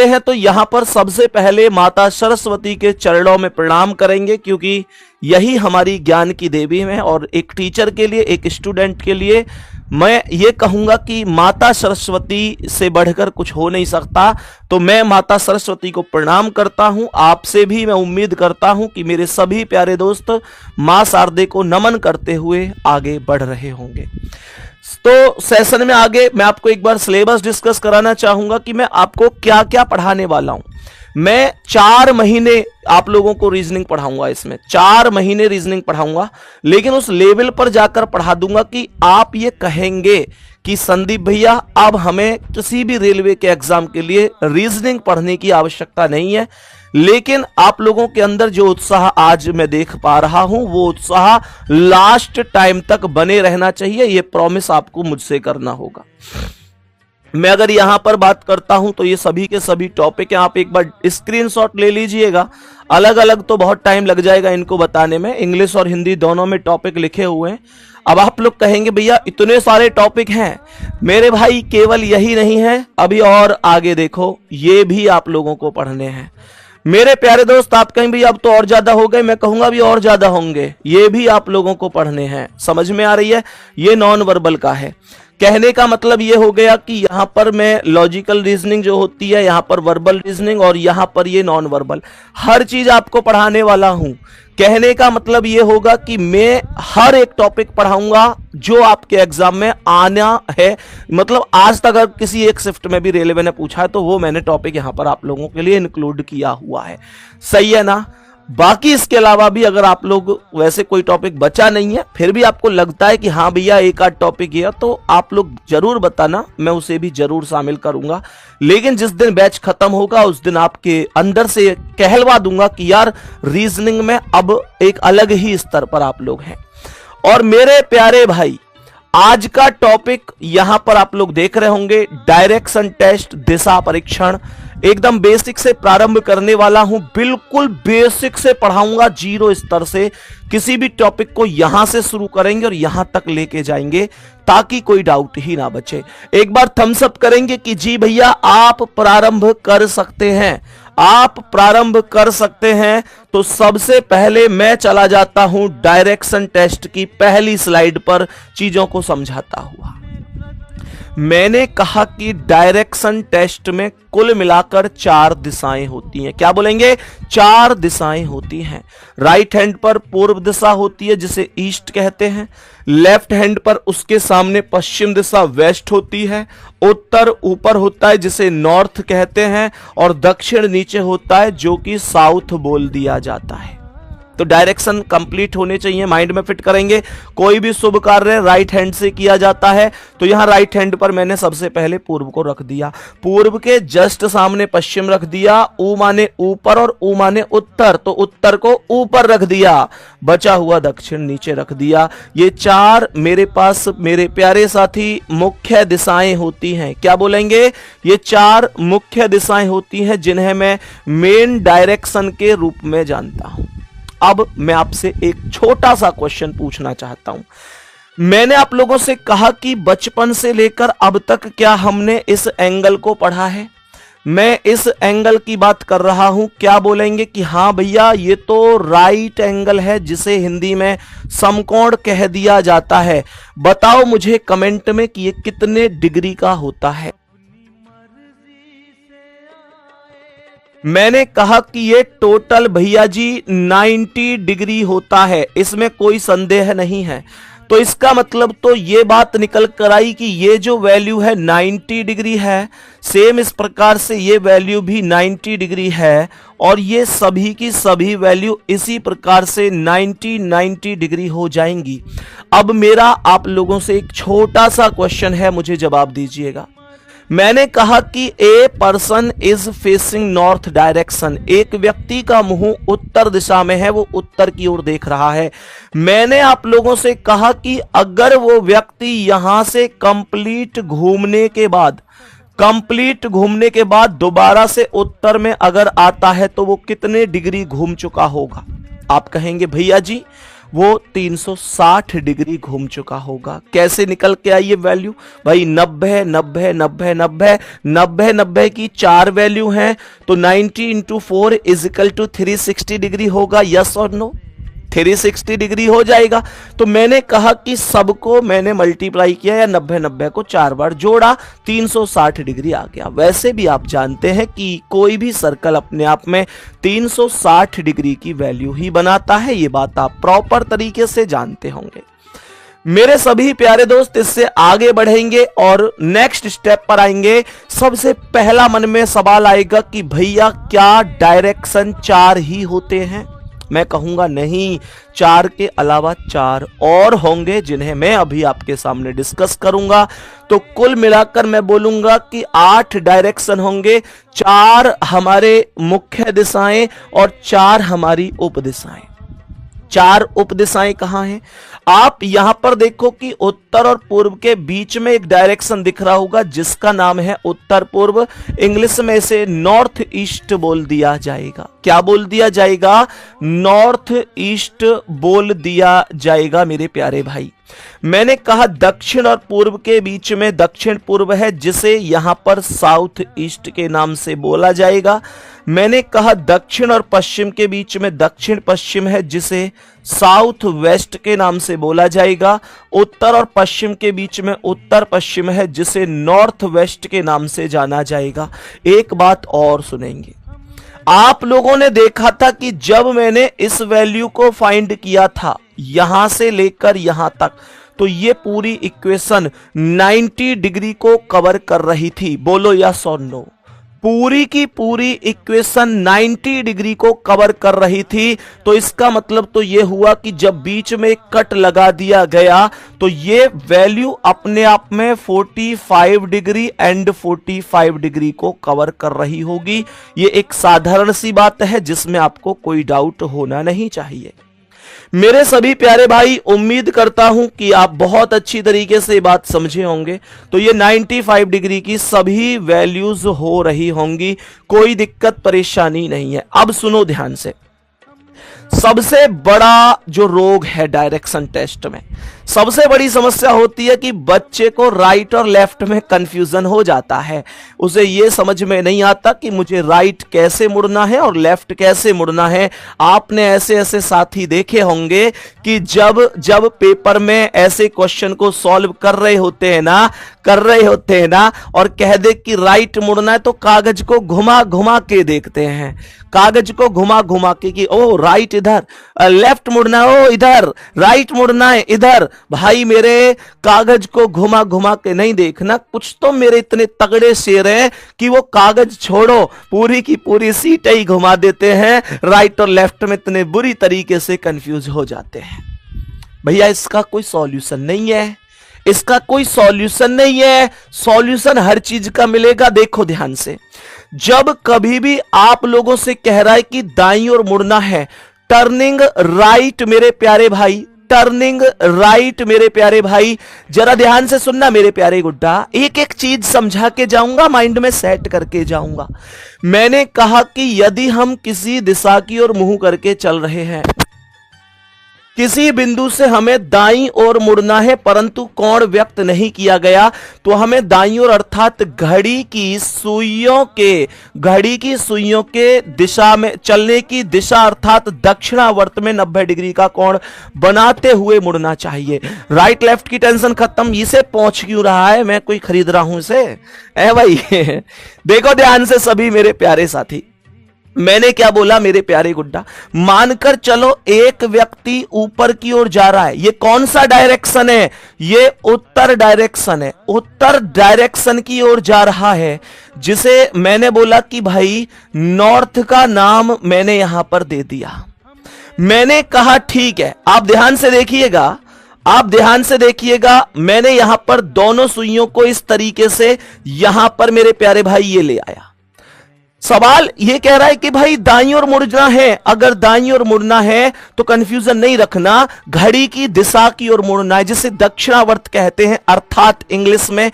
हैं तो यहां पर सबसे पहले माता सरस्वती के चरणों में प्रणाम करेंगे, क्योंकि यही हमारी ज्ञान की देवी है। और एक टीचर के लिए, एक स्टूडेंट के लिए मैं ये कहूंगा कि माता सरस्वती से बढ़कर कुछ हो नहीं सकता। तो मैं माता सरस्वती को प्रणाम करता हूं। आपसे भी मैं उम्मीद करता हूं कि मेरे सभी प्यारे दोस्त मां शारदे को नमन करते हुए आगे बढ़ रहे होंगे। तो सेशन में आगे मैं आपको एक बार सिलेबस डिस्कस कराना चाहूंगा कि मैं आपको क्या क्या पढ़ाने वाला हूं। मैं 4 महीने आप लोगों को रीजनिंग पढ़ाऊंगा, इसमें 4 महीने रीजनिंग पढ़ाऊंगा, लेकिन उस लेवल पर जाकर पढ़ा दूंगा कि आप ये कहेंगे कि संदीप भैया अब हमें किसी भी रेलवे के एग्जाम के लिए रीजनिंग पढ़ने की आवश्यकता नहीं है। लेकिन आप लोगों के अंदर जो उत्साह आज मैं देख पा रहा हूं, वो उत्साह लास्ट टाइम तक बने रहना चाहिए। ये प्रॉमिस आपको मुझसे करना होगा। मैं अगर यहां पर बात करता हूं तो ये सभी के सभी टॉपिक हैं, आप एक बार स्क्रीनशॉट ले लीजिएगा। अलग अलग तो बहुत टाइम लग जाएगा इनको बताने में, इंग्लिश और हिंदी दोनों में टॉपिक लिखे हुए हैं। अब आप लोग कहेंगे भैया इतने सारे टॉपिक हैं। मेरे भाई केवल यही नहीं है, अभी और आगे देखो, ये भी आप लोगों को पढ़ने हैं। मेरे प्यारे दोस्त, आप कहें भैया अब तो और ज्यादा हो गए, मैं कहूंगा भी और ज्यादा होंगे। ये भी आप लोगों को पढ़ने हैं। समझ में आ रही है? ये नॉन वर्बल का है। कहने का मतलब ये हो गया कि यहां पर मैं लॉजिकल रीजनिंग जो होती है, यहां पर वर्बल रीजनिंग, और यहां पर ये नॉन वर्बल, हर चीज आपको पढ़ाने वाला हूं। कहने का मतलब ये होगा कि मैं हर एक टॉपिक पढ़ाऊंगा जो आपके एग्जाम में आना है। मतलब आज तक अगर किसी एक शिफ्ट में भी रेलवे ने पूछा है तो वो मैंने टॉपिक यहां पर आप लोगों के लिए इंक्लूड किया हुआ है। सही है ना? बाकी इसके अलावा भी अगर आप लोग वैसे कोई टॉपिक बचा नहीं है, फिर भी आपको लगता है कि हाँ भैया एक आध टॉपिक है, तो आप लोग जरूर बताना, मैं उसे भी जरूर शामिल करूंगा। लेकिन जिस दिन बैच खत्म होगा उस दिन आपके अंदर से कहलवा दूंगा कि यार रीजनिंग में अब एक अलग ही स्तर पर आप लोग हैं। और मेरे प्यारे भाई, आज का टॉपिक यहां पर आप लोग देख रहे होंगे, डायरेक्शन टेस्ट, दिशा परीक्षण। एकदम बेसिक से प्रारंभ करने वाला हूं, बिल्कुल बेसिक से पढ़ाऊंगा, जीरो स्तर से। किसी भी टॉपिक को यहां से शुरू करेंगे और यहां तक लेके जाएंगे ताकि कोई डाउट ही ना बचे। एक बार थम्स अप करेंगे कि जी भैया आप प्रारंभ कर सकते हैं, आप प्रारंभ कर सकते हैं। तो सबसे पहले मैं चला जाता हूं डायरेक्शन टेस्ट की पहली स्लाइड पर, चीजों को समझाता हुआ। मैंने कहा कि डायरेक्शन टेस्ट में कुल मिलाकर 4 दिशाएं होती हैं। क्या बोलेंगे? 4 दिशाएं होती हैं। राइट हैंड पर पूर्व दिशा होती है जिसे ईस्ट कहते हैं, लेफ्ट हैंड पर उसके सामने पश्चिम दिशा वेस्ट होती है, उत्तर ऊपर होता है जिसे नॉर्थ कहते हैं, और दक्षिण नीचे होता है जो कि साउथ बोल दिया जाता है। तो डायरेक्शन कंप्लीट होने चाहिए, माइंड में फिट करेंगे। कोई भी शुभ कार्य राइट हैंड से किया जाता है, तो यहां राइट हैंड पर मैंने सबसे पहले पूर्व को रख दिया, पूर्व के जस्ट सामने पश्चिम रख दिया, ऊ माने ऊपर और ऊ माने उत्तर, तो उत्तर को ऊपर रख दिया, बचा हुआ दक्षिण नीचे रख दिया। ये 4 मेरे पास मेरे प्यारे साथी मुख्य दिशाएं होती हैं। क्या बोलेंगे? ये 4 मुख्य दिशाएं होती हैं जिन्हें मैं मेन डायरेक्शन के रूप में जानता हूं। अब मैं आपसे एक छोटा सा क्वेश्चन पूछना चाहता हूं। मैंने आप लोगों से कहा कि बचपन से लेकर अब तक क्या हमने इस एंगल को पढ़ा है? मैं इस एंगल की बात कर रहा हूं। क्या बोलेंगे कि हाँ भैया ये तो राइट एंगल है जिसे हिंदी में समकोण कह दिया जाता है। बताओ मुझे कमेंट में कि ये कितने डिग्री का होता है। मैंने कहा कि ये टोटल भैया जी 90 डिग्री होता है, इसमें कोई संदेह नहीं है। तो इसका मतलब तो ये बात निकल कर आई कि ये जो वैल्यू है 90 डिग्री है, सेम इस प्रकार से ये वैल्यू भी 90 डिग्री है, और ये सभी की सभी वैल्यू इसी प्रकार से 90 डिग्री हो जाएंगी। अब मेरा आप लोगों से एक छोटा सा क्वेश्चन है, मुझे जवाब दीजिएगा। मैंने कहा कि a person is facing north direction, एक व्यक्ति का मुंह उत्तर दिशा में है, वो उत्तर की ओर देख रहा है। मैंने आप लोगों से कहा कि अगर वो व्यक्ति यहां से कंप्लीट घूमने के बाद दोबारा से उत्तर में अगर आता है तो वो कितने डिग्री घूम चुका होगा? आप कहेंगे भैया जी वो 360 डिग्री घूम चुका होगा। कैसे निकल के आई ये वैल्यू? भाई 90 90 90 90 90 90 की 4 वैल्यू हैं, तो 90 into 4 is equal to 360 degree होगा। यस और नो? 360 डिग्री हो जाएगा। तो मैंने कहा कि सबको मैंने मल्टीप्लाई किया या 90 90 को 4 बार जोड़ा, 360 डिग्री आ गया। वैसे भी आप जानते हैं कि कोई भी सर्कल अपने आप में 360 डिग्री की वैल्यू ही बनाता है। ये बात आप प्रॉपर तरीके से जानते होंगे। मेरे सभी प्यारे दोस्त, इससे आगे बढ़ेंगे और नेक्स्ट स्टेप पर आएंगे। सबसे पहला मन में सवाल आएगा कि भैया क्या डायरेक्शन 4 ही होते हैं? मैं कहूंगा नहीं, 4 के अलावा 4 और होंगे जिन्हें मैं अभी आपके सामने डिस्कस करूंगा। तो कुल मिलाकर मैं बोलूंगा कि 8 डायरेक्शन होंगे, 4 हमारे मुख्य दिशाएं और 4 हमारी उप दिशाएं। 4 उप दिशाएं कहां हैं? आप यहां पर देखो कि उत्तर और पूर्व के बीच में एक डायरेक्शन दिख रहा होगा जिसका नाम है उत्तर पूर्व। इंग्लिश में इसे नॉर्थ ईस्ट बोल दिया जाएगा। क्या बोल दिया जाएगा? नॉर्थ ईस्ट बोल दिया जाएगा मेरे प्यारे भाई। मैंने कहा दक्षिण और पूर्व के बीच में दक्षिण पूर्व है जिसे यहां पर साउथ ईस्ट के नाम से बोला जाएगा। मैंने कहा दक्षिण और पश्चिम के बीच में दक्षिण पश्चिम है जिसे साउथ वेस्ट के नाम से बोला जाएगा। उत्तर और पश्चिम के बीच में उत्तर पश्चिम है जिसे नॉर्थ वेस्ट के नाम से जाना जाएगा। एक बात और सुनेंगे, आप लोगों ने देखा था कि जब मैंने इस वैल्यू को फाइंड किया था यहां से लेकर यहां तक, तो ये पूरी इक्वेशन 90 डिग्री को कवर कर रही थी। बोलो यस और नो? पूरी की पूरी इक्वेशन 90 डिग्री को कवर कर रही थी। तो इसका मतलब तो यह हुआ कि जब बीच में एक कट लगा दिया गया तो ये वैल्यू अपने आप में 45 डिग्री एंड 45 डिग्री को कवर कर रही होगी। ये एक साधारण सी बात है जिसमें आपको कोई डाउट होना नहीं चाहिए। मेरे सभी प्यारे भाई, उम्मीद करता हूं कि आप बहुत अच्छी तरीके से बात समझे होंगे। तो ये 95 डिग्री की सभी वैल्यूज हो रही होंगी, कोई दिक्कत परेशानी नहीं है। अब सुनो ध्यान से, सबसे बड़ा जो रोग है डायरेक्शन टेस्ट में, सबसे बड़ी समस्या होती है कि बच्चे को राइट और लेफ्ट में कंफ्यूजन हो जाता है। उसे ये समझ में नहीं आता कि मुझे राइट कैसे मुड़ना है और लेफ्ट कैसे मुड़ना है। आपने ऐसे ऐसे साथी देखे होंगे कि जब पेपर में ऐसे क्वेश्चन को सॉल्व कर रहे होते हैं ना और कह दे कि राइट मुड़ना है तो कागज को घुमा घुमा के देखते हैं, कागज को घुमा घुमा के कि ओ राइट इधर, लेफ्ट मुड़ना है ओ इधर, राइट मुड़ना है इधर। भाई मेरे, कागज को घुमा घुमा के नहीं देखना। कुछ तो मेरे इतने तगड़े शेर हैं कि वो कागज छोड़ो, पूरी की पूरी सीट ही घुमा देते हैं, राइट और लेफ्ट में इतने बुरी तरीके से कंफ्यूज हो जाते हैं। भैया इसका कोई सॉल्यूशन नहीं है, इसका कोई सॉल्यूशन नहीं है। सॉल्यूशन हर चीज का मिलेगा। देखो ध्यान से, जब कभी भी आप लोगों से कह रहा है कि दाईं ओर मुड़ना है, टर्निंग राइट मेरे प्यारे भाई, टर्निंग राइट मेरे प्यारे भाई, जरा ध्यान से सुनना मेरे प्यारे गुड्डा, एक एक चीज समझा के जाऊंगा, माइंड में सेट करके जाऊंगा। मैंने कहा कि यदि हम किसी दिशा की ओर मुंह करके चल रहे हैं, किसी बिंदु से हमें दाईं ओर मुड़ना है परंतु कोण व्यक्त नहीं किया गया, तो हमें दाईं ओर अर्थात घड़ी की सुइयों के दिशा में चलने की दिशा अर्थात दक्षिणावर्त में 90 डिग्री का कोण बनाते हुए मुड़ना चाहिए। राइट लेफ्ट की टेंशन खत्म। इसे पहुंच क्यों रहा है, मैं कोई खरीद रहा हूं इसे? ए भाई देखो ध्यान से सभी मेरे प्यारे साथी, मैंने क्या बोला मेरे प्यारे गुड्डा, मानकर चलो एक व्यक्ति ऊपर की ओर जा रहा है। ये कौन सा डायरेक्शन है? ये उत्तर डायरेक्शन है। उत्तर डायरेक्शन की ओर जा रहा है जिसे मैंने बोला कि भाई नॉर्थ का नाम मैंने यहां पर दे दिया। मैंने कहा ठीक है, आप ध्यान से देखिएगा, मैंने यहां पर दोनों सुइयों को इस तरीके से यहां पर मेरे प्यारे भाई ये ले आया। सवाल ये कह रहा है कि भाई दाईं ओर मुड़ना है, अगर दाईं ओर मुड़ना है तो कंफ्यूजन नहीं रखना, घड़ी की दिशा की ओर मुड़ना है जिसे दक्षिणावर्त कहते हैं, अर्थात इंग्लिश में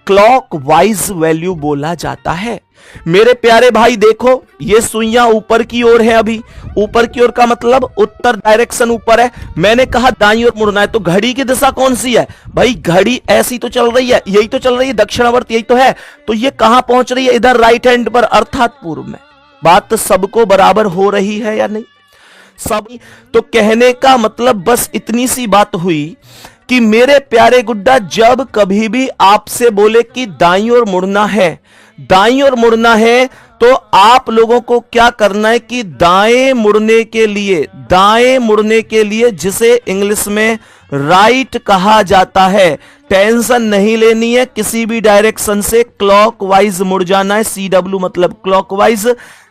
क्लॉकवाइज वैल्यू बोला जाता है। मेरे प्यारे भाई देखो, ये सुइयां ऊपर की ओर है, अभी ऊपर की ओर का मतलब उत्तर डायरेक्शन ऊपर है। मैंने कहा दाईं ओर मुड़ना है, तो घड़ी की दिशा कौन सी है भाई? घड़ी ऐसी तो चल रही है, यही तो चल रही है, दक्षिणावर्त यही तो है। तो ये कहां पहुंच रही है? इधर राइट हैंड पर, अर्थात पूर्व में। बात सबको बराबर हो रही है या नहीं? सब। तो कहने का मतलब बस इतनी सी बात हुई कि मेरे प्यारे गुड्डा, जब कभी भी आपसे बोले कि दाईं ओर मुड़ना है, दाईं ओर मुड़ना है, तो आप लोगों को क्या करना है कि दाएं मुड़ने के लिए जिसे इंग्लिश में राइट कहा जाता है, टेंशन नहीं लेनी है, किसी भी डायरेक्शन से क्लॉकवाइज मुड़ जाना है। CW मतलब क्लॉकवाइज,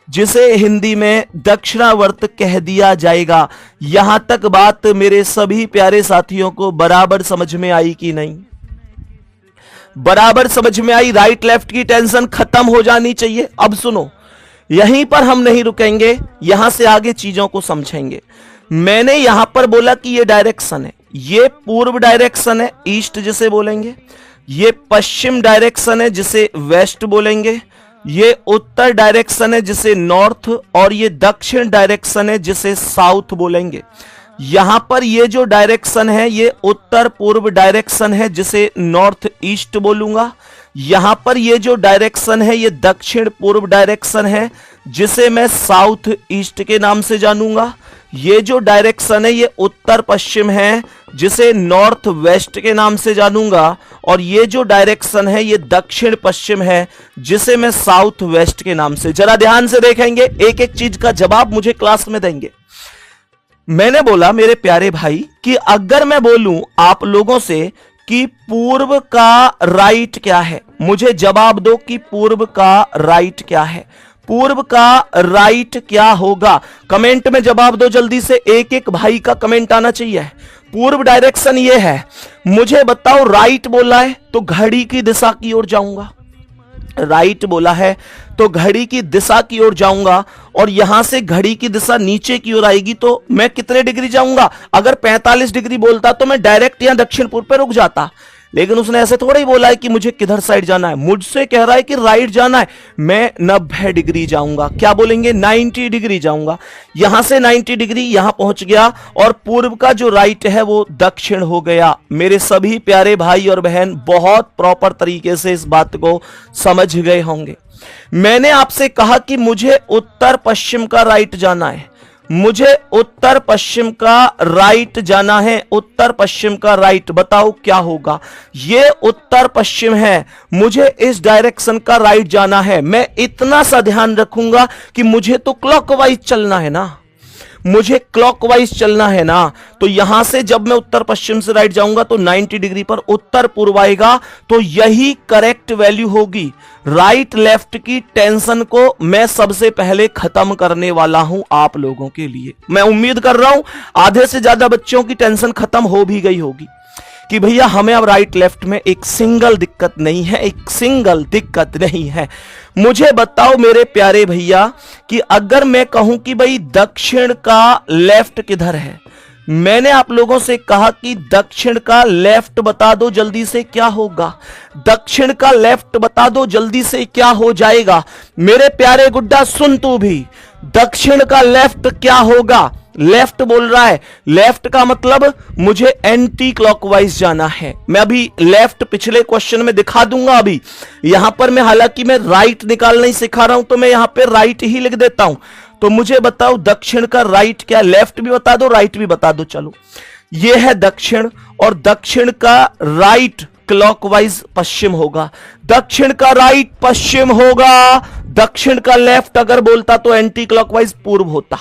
जिसे हिंदी में दक्षिणावर्त कह दिया जाएगा। यहां तक बात मेरे सभी प्यारे साथियों को बराबर समझ में आई कि नहीं? बराबर समझ में आई? राइट लेफ्ट की टेंशन खत्म हो जानी चाहिए। अब सुनो, यहीं पर हम नहीं रुकेंगे, यहां से आगे चीजों को समझेंगे। मैंने यहां पर बोला कि ये डायरेक्शन है, ये पूर्व डायरेक्शन है, ईस्ट जिसे बोलेंगे, ये पश्चिम डायरेक्शन है जिसे वेस्ट बोलेंगे, ये उत्तर डायरेक्शन है जिसे नॉर्थ, और ये दक्षिण डायरेक्शन है जिसे साउथ बोलेंगे। यहां पर ये जो डायरेक्शन है ये उत्तर पूर्व डायरेक्शन है जिसे नॉर्थ ईस्ट बोलूंगा। यहां पर ये जो डायरेक्शन है ये दक्षिण पूर्व डायरेक्शन है जिसे मैं साउथ ईस्ट के नाम से जानूंगा। ये जो डायरेक्शन है ये उत्तर पश्चिम है जिसे नॉर्थ वेस्ट के नाम से जानूंगा, और ये जो डायरेक्शन है ये दक्षिण पश्चिम है जिसे मैं साउथ वेस्ट के नाम से। जरा ध्यान से देखेंगे, एक एक चीज का जवाब मुझे क्लास में देंगे। मैंने बोला मेरे प्यारे भाई कि अगर मैं बोलूं आप लोगों से कि पूर्व का राइट क्या है, मुझे जवाब दो कि पूर्व का राइट क्या है। पूर्व का राइट क्या होगा? कमेंट में जवाब दो जल्दी से, एक एक भाई का कमेंट आना चाहिए। पूर्व डायरेक्शन ये है, मुझे बताओ। राइट बोला है तो घड़ी की दिशा की ओर जाऊंगा, राइट बोला है तो घड़ी की दिशा की ओर जाऊंगा, और यहां से घड़ी की दिशा नीचे की ओर आएगी तो मैं कितने डिग्री जाऊंगा? अगर 45 डिग्री बोलता तो मैं डायरेक्ट यहां दक्षिण पूर्व पे रुक जाता, लेकिन उसने ऐसे थोड़ा ही बोला है कि मुझे किधर साइड जाना है। मुझसे कह रहा है कि राइट जाना है, मैं 90 डिग्री जाऊंगा। क्या बोलेंगे? 90 डिग्री जाऊंगा। यहां से 90 डिग्री यहां पहुंच गया, और पूर्व का जो राइट है वो दक्षिण हो गया। मेरे सभी प्यारे भाई और बहन बहुत प्रॉपर तरीके से इस बात को समझ गए होंगे। मैंने आपसे कहा कि मुझे उत्तर पश्चिम का राइट जाना है, मुझे उत्तर पश्चिम का राइट जाना है। उत्तर पश्चिम का राइट बताओ क्या होगा? ये उत्तर पश्चिम है, मुझे इस डायरेक्शन का राइट जाना है। मैं इतना सा ध्यान रखूंगा कि मुझे तो क्लॉकवाइज चलना है ना, मुझे क्लॉकवाइज चलना है ना। तो यहां से जब मैं उत्तर पश्चिम से राइट जाऊंगा तो 90 डिग्री पर उत्तर पूर्व आएगा, तो यही करेक्ट वैल्यू होगी। राइट लेफ्ट की टेंशन को मैं सबसे पहले खत्म करने वाला हूं आप लोगों के लिए। मैं उम्मीद कर रहा हूं आधे से ज्यादा बच्चों की टेंशन खत्म हो भी गई होगी कि भैया हमें अब राइट लेफ्ट में एक सिंगल दिक्कत नहीं है, एक सिंगल दिक्कत नहीं है। मुझे बताओ मेरे प्यारे भैया कि अगर मैं कहूं कि भाई दक्षिण का लेफ्ट किधर है, मैंने आप लोगों से कहा कि दक्षिण का लेफ्ट बता दो जल्दी से क्या होगा? दक्षिण का लेफ्ट बता दो जल्दी से क्या हो जाएगा? मेरे प्यारे गुड्डा सुन तू भी, दक्षिण का लेफ्ट क्या होगा? लेफ्ट बोल रहा है, लेफ्ट का मतलब मुझे एंटी क्लॉकवाइज जाना है। मैं अभी लेफ्ट पिछले क्वेश्चन में दिखा दूंगा। अभी यहां पर मैं हालांकि मैं राइट निकालना ही सिखा रहा हूं तो मैं यहां पे राइट ही लिख देता हूं। तो मुझे बताओ दक्षिण का राइट क्या? लेफ्ट भी बता दो, राइट भी बता दो। चलो, ये है दक्षिण, और दक्षिण का राइट क्लॉकवाइज पश्चिम होगा, दक्षिण का राइट पश्चिम होगा। दक्षिण का लेफ्ट अगर बोलता तो एंटी क्लॉकवाइज पूर्व होता,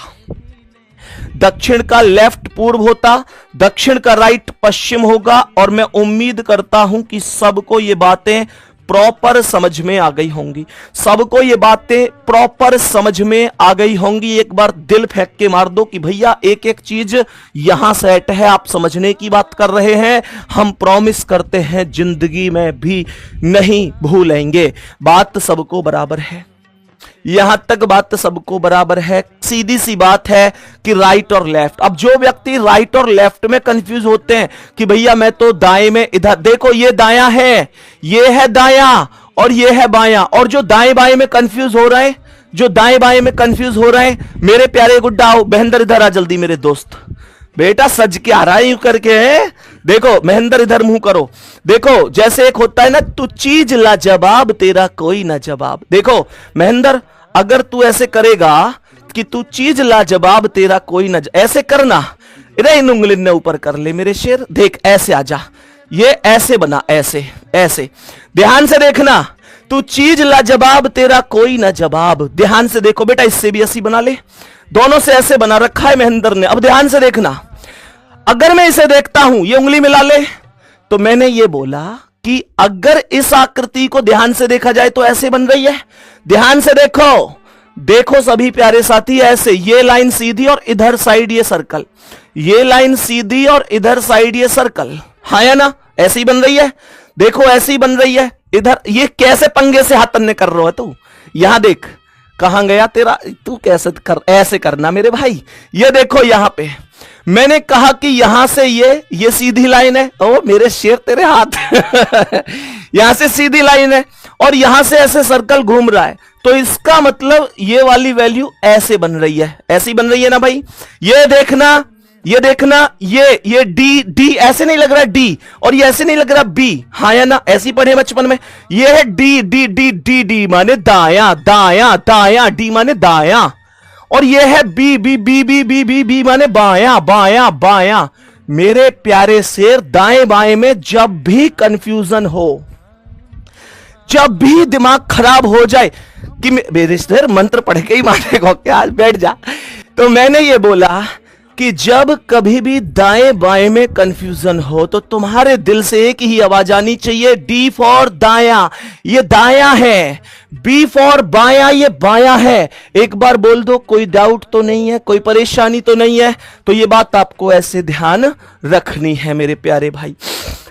दक्षिण का लेफ्ट पूर्व होता, दक्षिण का राइट पश्चिम होगा। और मैं उम्मीद करता हूं कि सबको ये बातें प्रॉपर समझ में आ गई होंगी, सबको ये बातें प्रॉपर समझ में आ गई होंगी। एक बार दिल फेंक के मार दो कि भैया एक एक चीज यहां सेट है, आप समझने की बात कर रहे हैं, हम प्रॉमिस करते हैं जिंदगी में भी नहीं भूलेंगे। बात सबको बराबर है। यहां तक बात सबको बराबर है। सीधी सी बात है कि राइट और लेफ्ट। अब जो व्यक्ति राइट और लेफ्ट में कंफ्यूज होते हैं कि भैया मैं तो दाएं में, इधर देखो ये दायां है, ये है दायां और ये है बायां, और जो दाएं बाएं में कंफ्यूज हो रहे हैं, जो दाएं बाएं में कंफ्यूज हो रहे हैं, मेरे प्यारे गुड्डा आओ, महेंद्र इधर आ जल्दी मेरे दोस्त, बेटा सज के आ रहा है यूं करके है। देखो महेंद्र इधर मुंह करो। देखो जैसे एक होता है ना, तू चीज लाजवाब तेरा कोई ना जवाब। देखो महेंद्र, अगर तू ऐसे करेगा कि तू चीज लाजवाब तेरा कोई ना, ऐसे करना, इधर इन उंगली ने ऊपर कर ले मेरे शेर, देख ऐसे आजा, ये ऐसे बना, ऐसे ऐसे, ध्यान से देखना, तू चीज लाजवाब तेरा कोई ना जवाब। ध्यान से देखो बेटा, इससे भी ऐसी बना ले, दोनों से ऐसे बना रखा है महेंद्र ने। अब ध्यान से देखना, अगर मैं इसे देखता हूं, ये उंगली मिला ले, तो मैंने ये बोला कि अगर इस आकृति को ध्यान से देखा जाए तो ऐसे बन रही है। ध्यान से देखो, देखो सभी प्यारे साथी, ऐसे ये लाइन सीधी और इधर साइड ये सर्कल, ये लाइन सीधी और इधर साइड ये सर्कल, हाँ या ना, ऐसे ही बन रही है। देखो ऐसे ही बन रही है। इधर ये कैसे पंगे से हाथ तन्ने कर रहा है तू, यहां देख कहां गया तेरा, तू कैसे कर, ऐसे करना मेरे भाई। ये देखो यहां पे मैंने कहा कि यहां से ये सीधी लाइन है, ओ मेरे शेर तेरे हाथ यहां से सीधी लाइन है और यहां से ऐसे सर्कल घूम रहा है, तो इसका मतलब ये वाली वैल्यू ऐसे बन रही है, ऐसी बन रही है ना भाई। ये देखना, ये देखना, ये डी ऐसे नहीं लग रहा डी, और ये ऐसे नहीं लग रहा बी, हाँ या ना, ऐसी पढ़े बचपन में। ये है D D D D D माने दाया दाया दाया, डी माने दाया, और ये है B B B B B B B माने बाया बाया बाया। मेरे प्यारे शेर, दाएं बाएं में जब भी कंफ्यूजन हो, जब भी दिमाग खराब हो जाए कि मेरे शेर मंत्र पढ़ के ही मानेगा क्या, बैठ जा, तो मैंने ये बोला कि जब कभी भी दाएं बाएं में कंफ्यूजन हो तो तुम्हारे दिल से एक ही आवाज आनी चाहिए, डी फॉर दाया, ये दाया है, बी फॉर बाया, ये बाया है। एक बार बोल दो, कोई डाउट तो नहीं है, कोई परेशानी तो नहीं है। तो ये बात आपको ऐसे ध्यान रखनी है मेरे प्यारे भाई।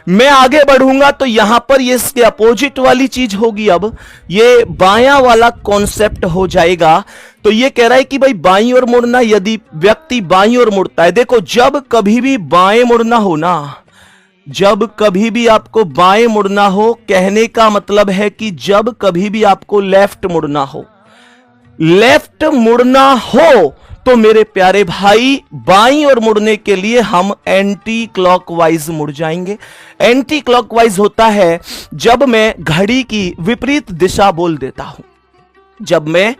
मैं आगे बढ़ूंगा तो यहां पर ये इसके अपोजिट वाली चीज होगी, अब ये बायां वाला कॉन्सेप्ट हो जाएगा। तो ये कह रहा है कि भाई बाईं ओर मुड़ना, यदि व्यक्ति बाईं ओर मुड़ता है, देखो जब कभी भी बाएं मुड़ना हो ना, जब कभी भी आपको बाएं मुड़ना हो, कहने का मतलब है कि जब कभी भी आपको लेफ्ट मुड़ना हो, लेफ्ट मुड़ना हो, तो मेरे प्यारे भाई बाईं ओर मुड़ने के लिए हम एंटी क्लॉकवाइज मुड़ जाएंगे। एंटी क्लॉकवाइज होता है जब मैं घड़ी की विपरीत दिशा बोल देता हूं, जब मैं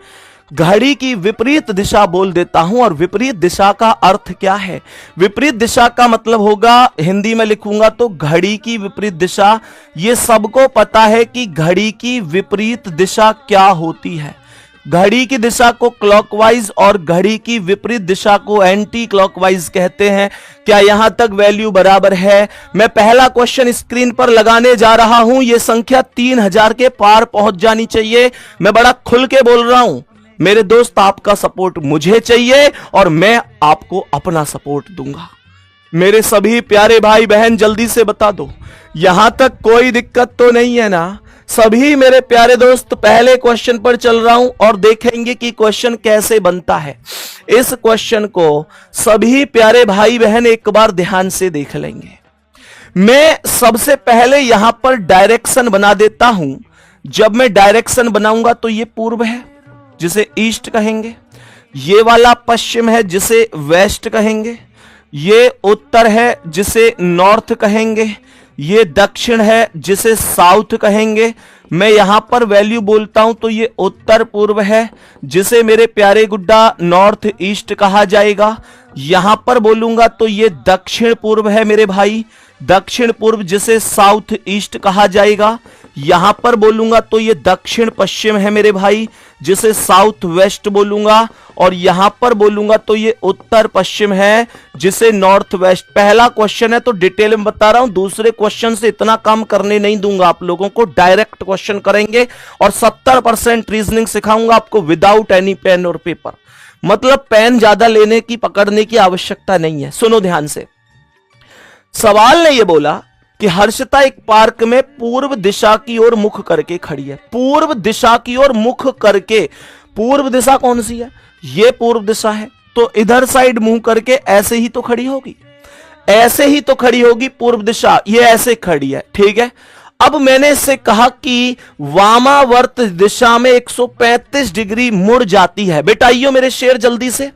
घड़ी की विपरीत दिशा बोल देता हूं। और विपरीत दिशा का अर्थ क्या है? विपरीत दिशा का मतलब होगा, हिंदी में लिखूंगा तो घड़ी की विपरीत दिशा। ये सबको पता है कि घड़ी की विपरीत दिशा क्या होती है। घड़ी की दिशा को क्लॉकवाइज और घड़ी की विपरीत दिशा को एंटी क्लॉकवाइज कहते हैं। क्या यहां तक वैल्यू बराबर है? मैं पहला क्वेश्चन स्क्रीन पर लगाने जा रहा हूं। यह संख्या 3000 के पार पहुंच जानी चाहिए। मैं बड़ा खुल के बोल रहा हूं मेरे दोस्त, आपका सपोर्ट मुझे चाहिए और मैं आपको अपना सपोर्ट दूंगा। मेरे सभी प्यारे भाई बहन जल्दी से बता दो, यहां तक कोई दिक्कत तो नहीं है ना? सभी मेरे प्यारे दोस्त, पहले क्वेश्चन पर चल रहा हूं और देखेंगे कि क्वेश्चन कैसे बनता है। इस क्वेश्चन को सभी प्यारे भाई बहन एक बार ध्यान से देख लेंगे। मैं सबसे पहले यहां पर डायरेक्शन बना देता हूं। जब मैं डायरेक्शन बनाऊंगा तो ये पूर्व है जिसे ईस्ट कहेंगे, ये वाला पश्चिम है जिसे वेस्ट कहेंगे, ये उत्तर है जिसे नॉर्थ कहेंगे, ये दक्षिण है जिसे साउथ कहेंगे। मैं यहां पर वैल्यू बोलता हूं तो ये उत्तर पूर्व है जिसे मेरे प्यारे गुड्डा नॉर्थ ईस्ट कहा जाएगा। यहां पर बोलूंगा तो ये दक्षिण पूर्व है मेरे भाई, दक्षिण पूर्व जिसे साउथ ईस्ट कहा जाएगा। यहां पर बोलूंगा तो ये दक्षिण पश्चिम है मेरे भाई, जिसे साउथ वेस्ट बोलूंगा। और यहां पर बोलूंगा तो ये उत्तर पश्चिम है जिसे नॉर्थ वेस्ट। पहला क्वेश्चन है तो डिटेल में बता रहा हूं, दूसरे क्वेश्चन से इतना काम करने नहीं दूंगा आप लोगों को, डायरेक्ट क्वेश्चन करेंगे और 70% रीजनिंग सिखाऊंगा आपको विदाउट एनी पेन और पेपर। मतलब पेन ज्यादा लेने की पकड़ने की आवश्यकता नहीं है। सुनो ध्यान से, सवाल ने यह बोला कि हर्षिता एक पार्क में पूर्व दिशा की ओर मुख करके खड़ी है। पूर्व दिशा की ओर मुख करके, पूर्व दिशा कौन सी है? ये पूर्व दिशा है, तो इधर साइड मुंह करके ऐसे ही तो खड़ी होगी, ऐसे ही तो खड़ी होगी पूर्व दिशा, ये ऐसे खड़ी है, ठीक है। अब मैंने इससे कहा कि वामावर्त दिशा में 135 डिग्री मुड़ जाती है। बेटा आइयो मेरे शेर, जल्दी से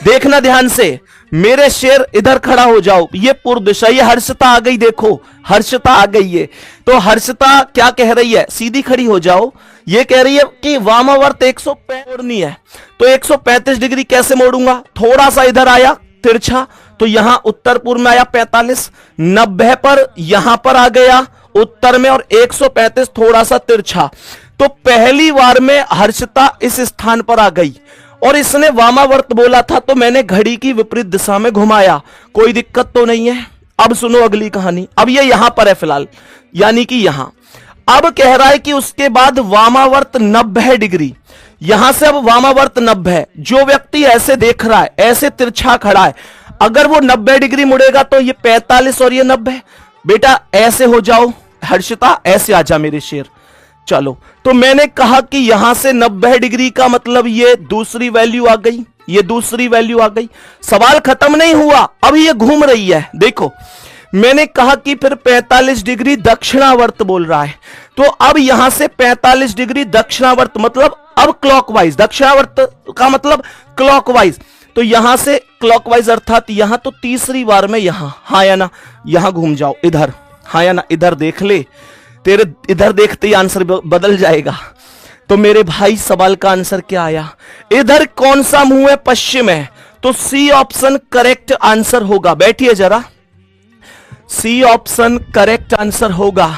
देखना ध्यान से, मेरे शेर इधर खड़ा हो जाओ, ये पूर्व दिशा, ये हर्षिता आ गई, देखो हर्षिता आ गई है। तो हर्षिता क्या कह रही है? सीधी खड़ी हो जाओ, ये कह रही है कि वामावर्त 135 मोड़नी है। तो 135 डिग्री कैसे मोड़ूंगा? थोड़ा सा इधर आया तिरछा, तो यहां उत्तर पूर्व में आया 45, 90 पर यहां पर आ गया उत्तर में, और 135 थोड़ा सा तिरछा। तो पहली बार में हर्षिता इस स्थान पर आ गई और इसने वामावर्त बोला था, तो मैंने घड़ी की विपरीत दिशा में घुमाया, कोई दिक्कत तो नहीं है। अब सुनो अगली कहानी, अब ये यहां पर है फिलहाल, यानी कि यहां। अब कह रहा है कि उसके बाद वामावर्त 90 डिग्री, यहां से अब वामावर्त 90 है। जो व्यक्ति ऐसे देख रहा है, ऐसे तिरछा खड़ा है, अगर वो 90 डिग्री मुड़ेगा तो ये 45 और ये 90। बेटा ऐसे हो जाओ हर्षिता, ऐसे आजा मेरे शेर, चलो। तो मैंने कहा कि यहां से 90 डिग्री का मतलब ये दूसरी वैल्यू आ गई, ये दूसरी वैल्यू आ गई। सवाल खत्म नहीं हुआ, अब ये घूम रही है, देखो मैंने कहा कि फिर 45 डिग्री दक्षिणावर्त बोल रहा है। तो अब यहां से 45 डिग्री दक्षिणावर्त मतलब अब क्लॉकवाइज, दक्षिणावर्त का मतलब क्लॉकवाइज। तो यहां से क्लॉकवाइज अर्थात यहां, तो तीसरी बार में यहां, हाँ या ना, यहां घूम जाओ इधर, हाँ या ना, इधर देख ले, तेरे इधर देखते ही आंसर बदल जाएगा। तो मेरे भाई सवाल का आंसर क्या आया? इधर कौन सा मुंह है? पश्चिम है, तो सी ऑप्शन करेक्ट आंसर होगा। बैठिए जरा, सी ऑप्शन करेक्ट आंसर होगा।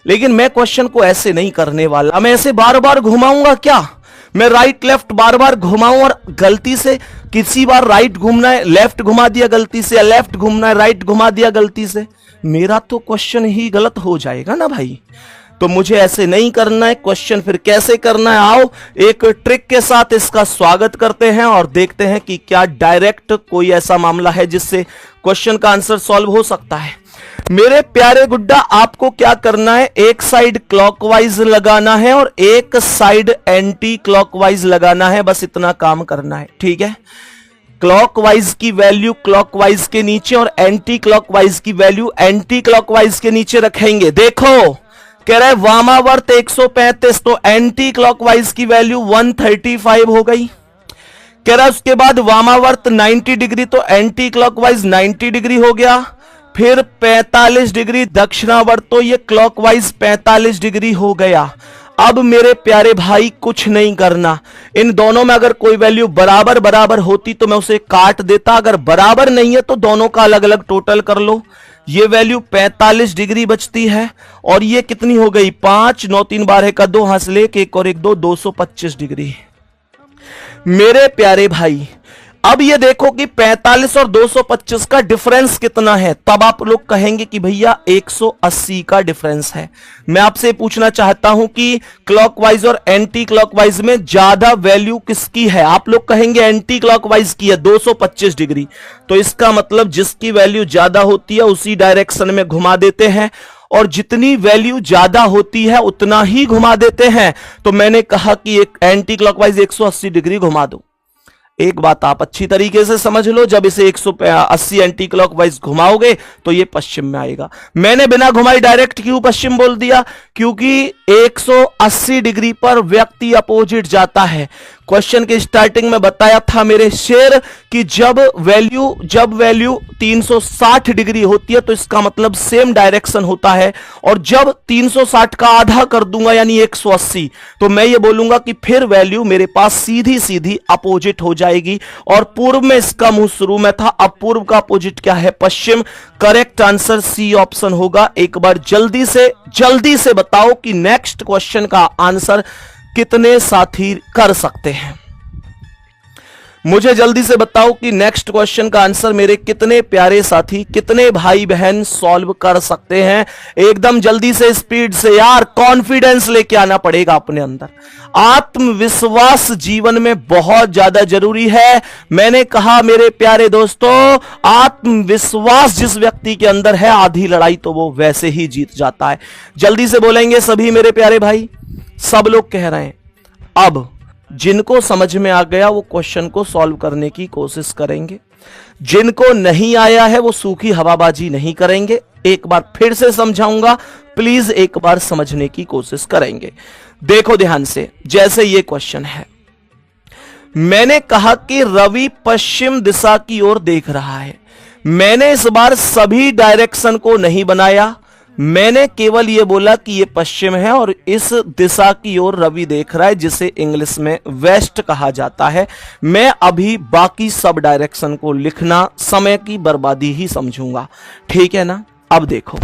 लेकिन मैं क्वेश्चन को ऐसे नहीं करने वाला, मैं ऐसे बार बार घुमाऊंगा क्या? मैं राइट लेफ्ट बार बार घुमाऊं और गलती से किसी बार राइट घूमना है लेफ्ट घुमा दिया गलती से, या लेफ्ट घूमना है राइट घुमा दिया गलती से, मेरा तो क्वेश्चन ही गलत हो जाएगा ना भाई। तो मुझे ऐसे नहीं करना है। क्वेश्चन फिर कैसे करना है, आओ एक ट्रिक के साथ इसका स्वागत करते हैं और देखते हैं कि क्या डायरेक्ट कोई ऐसा मामला है जिससे क्वेश्चन का आंसर सॉल्व हो सकता है। मेरे प्यारे गुड्डा, आपको क्या करना है, एक साइड क्लॉकवाइज लगाना है और एक साइड एंटी क्लॉकवाइज लगाना है, बस इतना काम करना है, ठीक है। क्लॉकवाइज की वैल्यू क्लॉकवाइज के नीचे और एंटी क्लॉकवाइज की वैल्यू एंटी क्लॉकवाइज के नीचे रखेंगे। देखो कह रहा है वामावर्त 135, तो एंटी क्लॉकवाइज की वैल्यू 135 हो गई। कह रहा है उसके बाद वामावर्त 90 डिग्री, तो एंटी क्लॉकवाइज 90 डिग्री हो गया। फिर 45 डिग्री दक्षिणावर्त, तो ये क्लॉकवाइज 45 डिग्री हो गया। अब मेरे प्यारे भाई कुछ नहीं करना, इन दोनों में अगर कोई वैल्यू बराबर बराबर होती तो मैं उसे काट देता, अगर बराबर नहीं है तो दोनों का अलग अलग टोटल कर लो। ये वैल्यू 45 डिग्री बचती है और ये कितनी हो गई, 5 9 3 12 का 2 हाथ ले, 1 और 1 2, 225 डिग्री। मेरे प्यारे भाई अब ये देखो कि 45 और 225 का डिफरेंस कितना है, तब आप लोग कहेंगे कि भैया 180 का डिफरेंस है। मैं आपसे पूछना चाहता हूं कि क्लॉकवाइज और एंटी क्लॉकवाइज में ज्यादा वैल्यू किसकी है? आप लोग कहेंगे एंटी क्लॉकवाइज की है 225 डिग्री, तो इसका मतलब जिसकी वैल्यू ज्यादा होती है उसी डायरेक्शन में घुमा देते हैं और जितनी वैल्यू ज्यादा होती है उतना ही घुमा देते हैं। तो मैंने कहा कि एक एंटी क्लॉकवाइज 180 डिग्री घुमा दो। एक बात आप अच्छी तरीके से समझ लो, जब इसे 180 एंटी क्लॉकवाइज घुमाओगे तो ये पश्चिम में आएगा। मैंने बिना घुमाई डायरेक्ट क्यों पश्चिम बोल दिया? क्योंकि 180 डिग्री पर व्यक्ति अपोजिट जाता है। क्वेश्चन के स्टार्टिंग में बताया था मेरे शेर कि जब वैल्यू 360 डिग्री होती है तो इसका मतलब सेम डायरेक्शन होता है, और जब 360 का आधा कर दूंगा यानी 180, तो मैं ये बोलूंगा कि फिर वैल्यू मेरे पास सीधी सीधी अपोजिट हो जाएगी। और पूर्व में इसका मुंह शुरू में था, अब पूर्व का अपोजिट क्या है? पश्चिम। करेक्ट आंसर सी ऑप्शन होगा। एक बार जल्दी से बताओ कि नेक्स्ट क्वेश्चन का आंसर कितने साथी कर सकते हैं? मुझे जल्दी से बताओ कि नेक्स्ट क्वेश्चन का आंसर मेरे कितने प्यारे साथी, कितने भाई बहन सॉल्व कर सकते हैं? एकदम जल्दी से, स्पीड से यार, कॉन्फिडेंस लेके आना पड़ेगा अपने अंदर। आत्मविश्वास जीवन में बहुत ज्यादा जरूरी है। मैंने कहा मेरे प्यारे दोस्तों, आत्मविश्वास जिस व्यक्ति के अंदर है आधी लड़ाई तो वो वैसे ही जीत जाता है। जल्दी से बोलेंगे सभी मेरे प्यारे भाई, सब लोग कह रहे हैं। अब जिनको समझ में आ गया वो क्वेश्चन को सॉल्व करने की कोशिश करेंगे, जिनको नहीं आया है वो सूखी हवाबाजी नहीं करेंगे। एक बार फिर से समझाऊंगा, प्लीज एक बार समझने की कोशिश करेंगे। देखो ध्यान से, जैसे ये क्वेश्चन है, मैंने कहा कि रवि पश्चिम दिशा की ओर देख रहा है। मैंने इस बार सभी डायरेक्शन को नहीं बनाया, मैंने केवल यह बोला कि यह पश्चिम है और इस दिशा की ओर रवि देख रहा है, जिसे इंग्लिश में वेस्ट कहा जाता है। मैं अभी बाकी सब डायरेक्शन को लिखना समय की बर्बादी ही समझूंगा, ठीक है ना। अब देखो,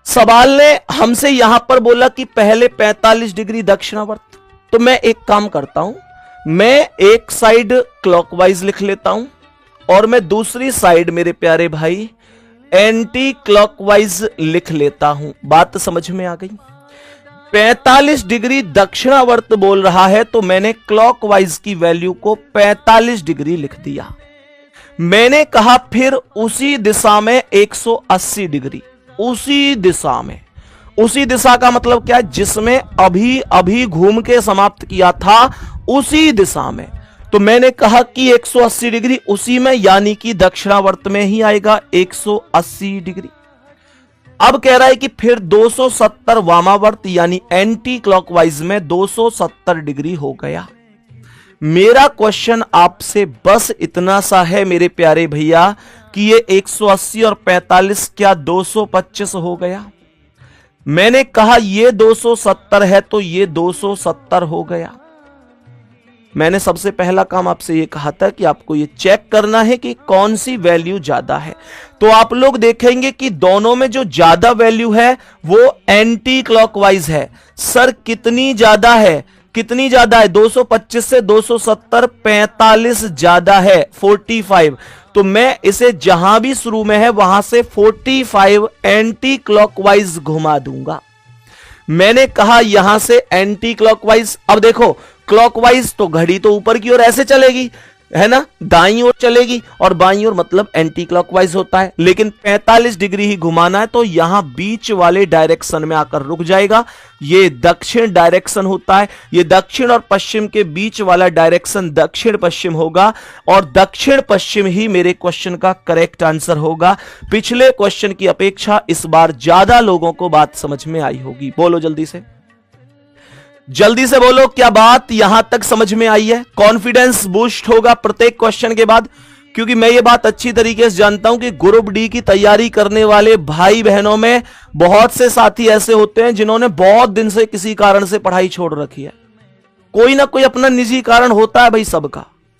सवाल ने हमसे यहां पर बोला कि पहले 45 डिग्री दक्षिणावर्त, तो मैं एक काम करता हूं, मैं एक साइड क्लॉकवाइज लिख लेता हूं और मैं दूसरी साइड मेरे प्यारे भाई एंटी क्लॉकवाइज लिख लेता हूं। बात समझ में आ गई। 45 डिग्री दक्षिणावर्त बोल रहा है तो मैंने क्लॉकवाइज की वैल्यू को 45 डिग्री लिख दिया। मैंने कहा फिर उसी दिशा में 180 डिग्री, उसी दिशा में, उसी दिशा का मतलब क्या है, जिसमें अभी अभी घूम के समाप्त किया था, उसी दिशा में। तो मैंने कहा कि 180 डिग्री उसी में, यानी कि दक्षिणावर्त में ही आएगा 180 डिग्री। अब कह रहा है कि फिर 270 वामावर्त यानी एंटी क्लॉकवाइज में 270 डिग्री हो गया। मेरा क्वेश्चन आपसे बस इतना सा है मेरे प्यारे भैया कि ये 180 और 45 क्या 225 हो गया। मैंने कहा ये 270 है तो ये 270 हो गया। मैंने सबसे पहला काम आपसे ये कहा था कि आपको ये चेक करना है कि कौन सी वैल्यू ज्यादा है। तो आप लोग देखेंगे कि दोनों में जो ज्यादा वैल्यू है वो एंटी क्लॉकवाइज है। सर कितनी ज्यादा है, कितनी ज्यादा है, 225 से 270 45 ज्यादा है, 45। तो मैं इसे जहां भी शुरू में है वहां से 45 एंटी क्लॉकवाइज घुमा दूंगा। मैंने कहा यहां से एंटी क्लॉकवाइज। अब देखो, क्लॉकवाइज तो घड़ी तो ऊपर की ओर ऐसे चलेगी, है ना, दाईं ओर चलेगी, और बाईं ओर मतलब एंटी क्लॉकवाइज होता है। लेकिन 45 डिग्री ही घुमाना है तो यहां बीच वाले डायरेक्शन में आकर रुक जाएगा। ये दक्षिण डायरेक्शन होता है, ये दक्षिण और पश्चिम के बीच वाला डायरेक्शन दक्षिण पश्चिम होगा, और दक्षिण पश्चिम ही मेरे क्वेश्चन का करेक्ट आंसर होगा। पिछले क्वेश्चन की अपेक्षा इस बार ज्यादा लोगों को बात समझ में आई होगी। बोलो जल्दी से, जल्दी से बोलो, क्या बात यहां तक समझ में आई है? कॉन्फिडेंस बूस्ट होगा प्रत्येक क्वेश्चन के बाद, क्योंकि मैं ये बात अच्छी तरीके से जानता हूं कि ग्रुप डी की तैयारी करने वाले भाई बहनों में बहुत से साथी ऐसे होते हैं जिन्होंने बहुत दिन से किसी कारण से पढ़ाई छोड़ रखी है। कोई ना कोई अपना निजी कारण होता है भाई,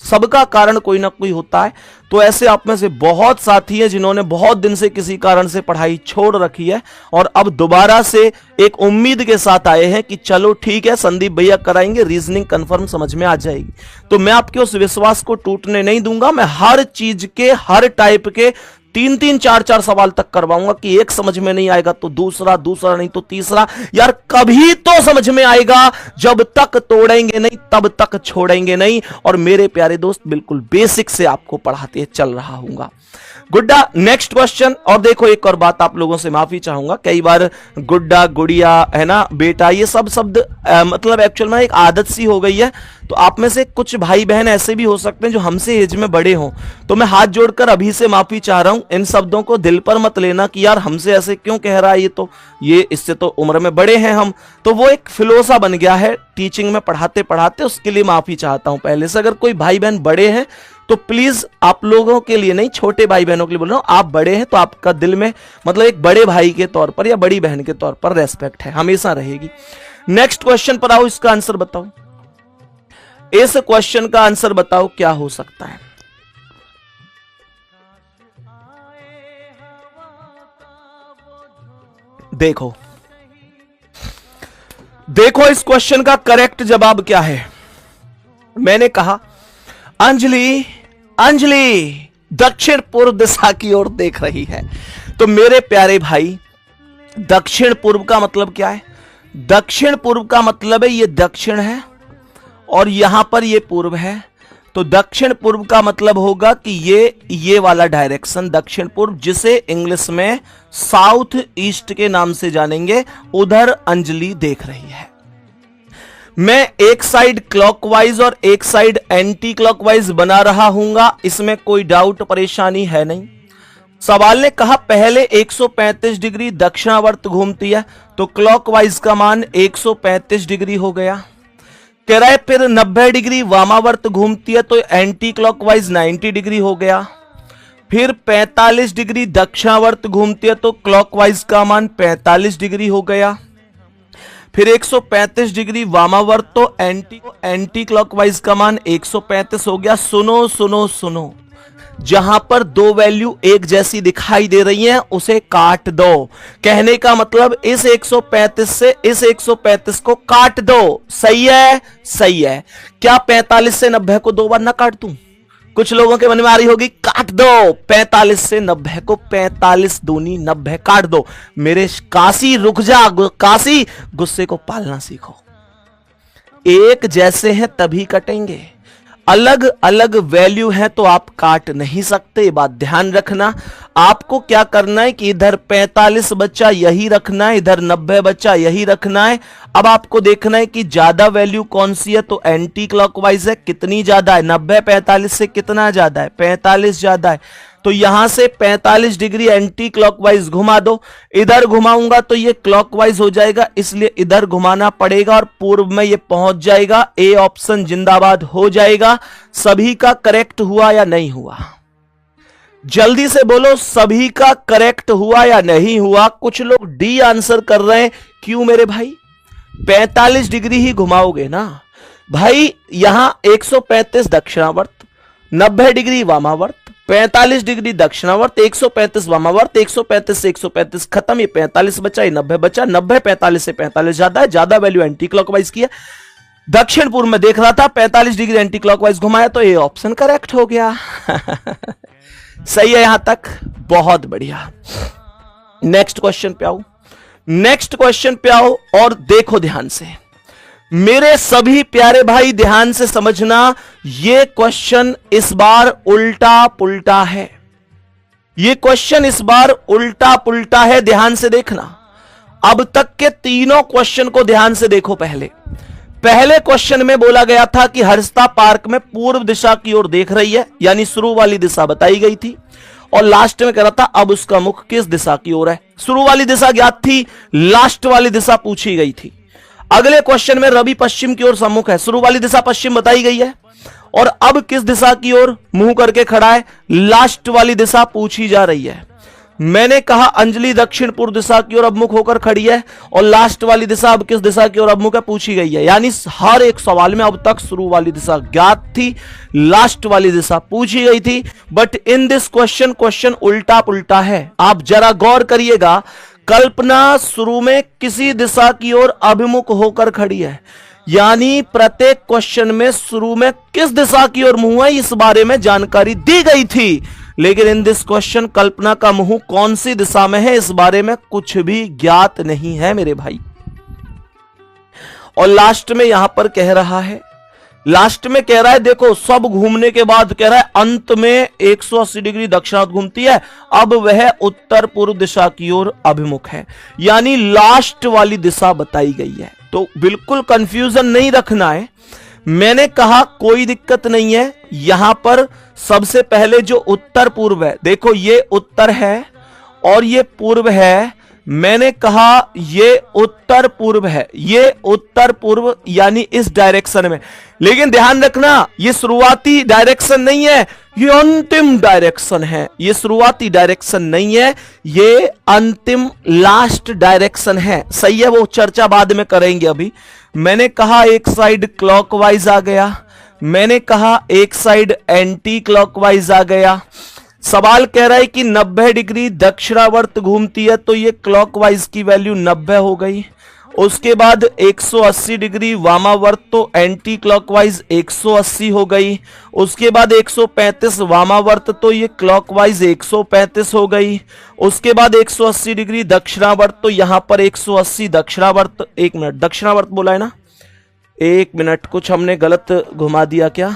सबका कारण कोई ना कोई होता है। तो ऐसे आप में से बहुत साथी हैं जिन्होंने बहुत दिन से किसी कारण से पढ़ाई छोड़ रखी है और अब दोबारा से एक उम्मीद के साथ आए हैं कि चलो ठीक है संदीप भैया कराएंगे, रीजनिंग कंफर्म समझ में आ जाएगी। तो मैं आपके उस विश्वास को टूटने नहीं दूंगा। मैं हर चीज के, हर टाइप के 3-3, 4-4 सवाल तक करवाऊंगा कि एक समझ में नहीं आएगा तो दूसरा, दूसरा नहीं तो तीसरा। यार कभी तो समझ में आएगा, जब तक तोड़ेंगे नहीं तब तक छोड़ेंगे नहीं। और मेरे प्यारे दोस्त, बिल्कुल बेसिक से आपको पढ़ाते चल रहा हूंगा। गुड्डा, नेक्स्ट क्वेश्चन। और देखो एक और बात आप लोगों से माफी चाहूंगा, कई बार गुड्डा, गुड़िया, है ना, बेटा, ये सब शब्द मतलब एक्चुअल में एक आदत सी हो गई है। तो आप में से कुछ भाई बहन ऐसे भी हो सकते हैं जो हमसे एज में बड़े हों, तो मैं हाथ जोड़कर अभी से माफी चाह रहा हूं। इन शब्दों को दिल पर मत लेना कि यार हमसे ऐसे क्यों कह रहा है, ये इससे तो उम्र में बड़े हैं हम। तो वो एक फ्लो सा बन गया है टीचिंग में पढ़ाते पढ़ाते, उसके लिए माफी चाहता हूं पहले से। अगर कोई भाई बहन बड़े हैं तो प्लीज, आप लोगों के लिए नहीं, छोटे भाई बहनों के लिए बोल रहा हूं, आप बड़े हैं तो आपका दिल में मतलब एक बड़े भाई के तौर पर या बड़ी बहन के तौर पर रेस्पेक्ट है, हमेशा रहेगी। नेक्स्ट क्वेश्चन पर आओ, इसका आंसर बताओ। इस क्वेश्चन का आंसर बताओ क्या हो सकता है। देखो देखो इस क्वेश्चन का करेक्ट जवाब क्या है। मैंने कहा अंजलि, अंजलि दक्षिण पूर्व दिशा की ओर देख रही है। तो मेरे प्यारे भाई, दक्षिण पूर्व का मतलब क्या है? दक्षिण पूर्व का मतलब है ये दक्षिण है और यहां पर ये पूर्व है। तो दक्षिण पूर्व का मतलब होगा कि ये वाला डायरेक्शन दक्षिण पूर्व, जिसे इंग्लिश में साउथ ईस्ट के नाम से जानेंगे, उधर अंजलि देख रही है। मैं एक साइड क्लॉकवाइज और एक साइड एंटी क्लॉकवाइज बना रहा हूंगा, इसमें कोई डाउट परेशानी है नहीं। सवाल ने कहा पहले 135 डिग्री दक्षिणावर्त घूमती है तो क्लॉकवाइज का मान 135 डिग्री हो गया। कह रहा है फिर 90 डिग्री वामावर्त घूमती है तो एंटी क्लॉकवाइज 90 डिग्री हो गया। फिर 45 डिग्री दक्षिणावर्त घूमती है तो क्लॉकवाइज का मान 45 डिग्री हो गया। फिर 135 डिग्री वामावर्त तो एंटी क्लॉकवाइज का मान 135 हो गया। सुनो सुनो सुनो, जहां पर दो वैल्यू एक जैसी दिखाई दे रही हैं उसे काट दो। कहने का मतलब इस 135 से इस 135 को काट दो। सही है? सही है। क्या 45 से 90 को दो बार ना काट दूं? कुछ लोगों के मन में आ रही होगी काट दो 45 से 90 को, 45 दूनी 90 काट दो। मेरे काशी रुक जा, काशी गुस्से को पालना सीखो। एक जैसे हैं तभी कटेंगे, अलग अलग वैल्यू है तो आप काट नहीं सकते। ये बात ध्यान रखना। आपको क्या करना है कि इधर 45 बच्चा यही रखना है, इधर 90 बच्चा यही रखना है। अब आपको देखना है कि ज्यादा वैल्यू कौन सी है, तो एंटी क्लॉकवाइज है। कितनी ज्यादा है? 90 45 से कितना ज्यादा है? 45 ज्यादा है। तो यहां से 45 डिग्री एंटी क्लॉकवाइज घुमा दो। इधर घुमाऊंगा तो ये क्लॉकवाइज हो जाएगा, इसलिए इधर घुमाना पड़ेगा और पूर्व में ये पहुंच जाएगा। ए ऑप्शन जिंदाबाद हो जाएगा। सभी का करेक्ट हुआ या नहीं हुआ? जल्दी से बोलो, सभी का करेक्ट हुआ या नहीं हुआ? कुछ लोग डी आंसर कर रहे हैं। क्यों मेरे भाई? 45 डिग्री ही घुमाओगे ना भाई। यहां 135 दक्षिणावर्त, 90 डिग्री वामावर्त, 45 डिग्री दक्षिणावर्त, 135 वामावर्त, 135 से 135 खत्म। ये 45 बचा, ये 90 बचा। 90 45 से 45 ज्यादा है, ज्यादा वैल्यू एंटी क्लॉकवाइज की है। दक्षिण पूर्व में देख रहा था, 45 डिग्री एंटी क्लॉकवाइज घुमाया तो ये ऑप्शन करेक्ट हो गया। सही है यहां तक? बहुत बढ़िया। नेक्स्ट क्वेश्चन पे आओ, नेक्स्ट क्वेश्चन पे आओ और देखो ध्यान से। मेरे सभी प्यारे भाई ध्यान से समझना, यह क्वेश्चन इस बार उल्टा पुल्टा है। यह क्वेश्चन इस बार उल्टा पुल्टा है, ध्यान से देखना। अब तक के तीनों क्वेश्चन को ध्यान से देखो। पहले क्वेश्चन में बोला गया था कि हर्षता पार्क में पूर्व दिशा की ओर देख रही है, यानी शुरू वाली दिशा बताई गई थी। और लास्ट में कह रहा था अब उसका मुख किस दिशा की ओर है। शुरू वाली दिशा ज्ञात थी, लास्ट वाली दिशा पूछी गई थी। अगले क्वेश्चन में रवि पश्चिम की ओर सम्मुख है, शुरू वाली दिशा पश्चिम बताई गई है। और अब किस दिशा की ओर मुंह करके खड़ा है, लास्ट वाली दिशा पूछी जा रही है। मैंने कहा अंजलि दक्षिण पूर्व दिशा की ओर अभिमुख होकर खड़ी है और लास्ट वाली दिशा अब किस दिशा की ओर अभिमुख है पूछी गई है। यानी हर एक सवाल में अब तक शुरू वाली दिशा ज्ञात थी, लास्ट वाली दिशा पूछी गई थी। बट इन दिस क्वेश्चन उल्टा पुल्टा है। आप जरा गौर करिएगा। कल्पना शुरू में किसी दिशा की ओर अभिमुख होकर खड़ी है, यानी प्रत्येक क्वेश्चन में शुरू में किस दिशा की ओर मुंह है इस बारे में जानकारी दी गई थी। लेकिन इन दिस क्वेश्चन कल्पना का मुंह कौन सी दिशा में है इस बारे में कुछ भी ज्ञात नहीं है मेरे भाई। और लास्ट में यहां पर कह रहा है, लास्ट में कह रहा है देखो सब घूमने के बाद कह रहा है अंत में 180 डिग्री दक्षिणावर्त घूमती है, अब वह उत्तर पूर्व दिशा की ओर अभिमुख है, यानी लास्ट वाली दिशा बताई गई है। तो बिल्कुल कंफ्यूजन नहीं रखना है। मैंने कहा कोई दिक्कत नहीं है। यहां पर सबसे पहले जो उत्तर पूर्व है, देखो ये उत्तर है और ये पूर्व है। मैंने कहा ये उत्तर पूर्व है, ये उत्तर पूर्व यानी इस डायरेक्शन में। लेकिन ध्यान रखना ये शुरुआती डायरेक्शन नहीं है, ये अंतिम डायरेक्शन है। ये शुरुआती डायरेक्शन नहीं है, ये अंतिम लास्ट डायरेक्शन है। सही है, वो चर्चा बाद में करेंगे। अभी मैंने कहा एक साइड क्लॉकवाइज आ गया, मैंने कहा एक साइड एंटी क्लॉकवाइज आ गया। सवाल कह रहा है कि 90 डिग्री दक्षिणावर्त घूमती है तो ये क्लॉकवाइज की वैल्यू 90 हो गई। उसके बाद 180 डिग्री वामावर्त तो एंटी क्लॉकवाइज 180 हो गई। उसके बाद 135 वामावर्त तो ये क्लॉकवाइज 135 हो गई। उसके बाद 180 डिग्री दक्षिणावर्त तो यहां पर 180 दक्षिणावर्त, एक मिनट दक्षिणावर्त बोला है ना, एक मिनट कुछ हमने गलत घुमा दिया क्या।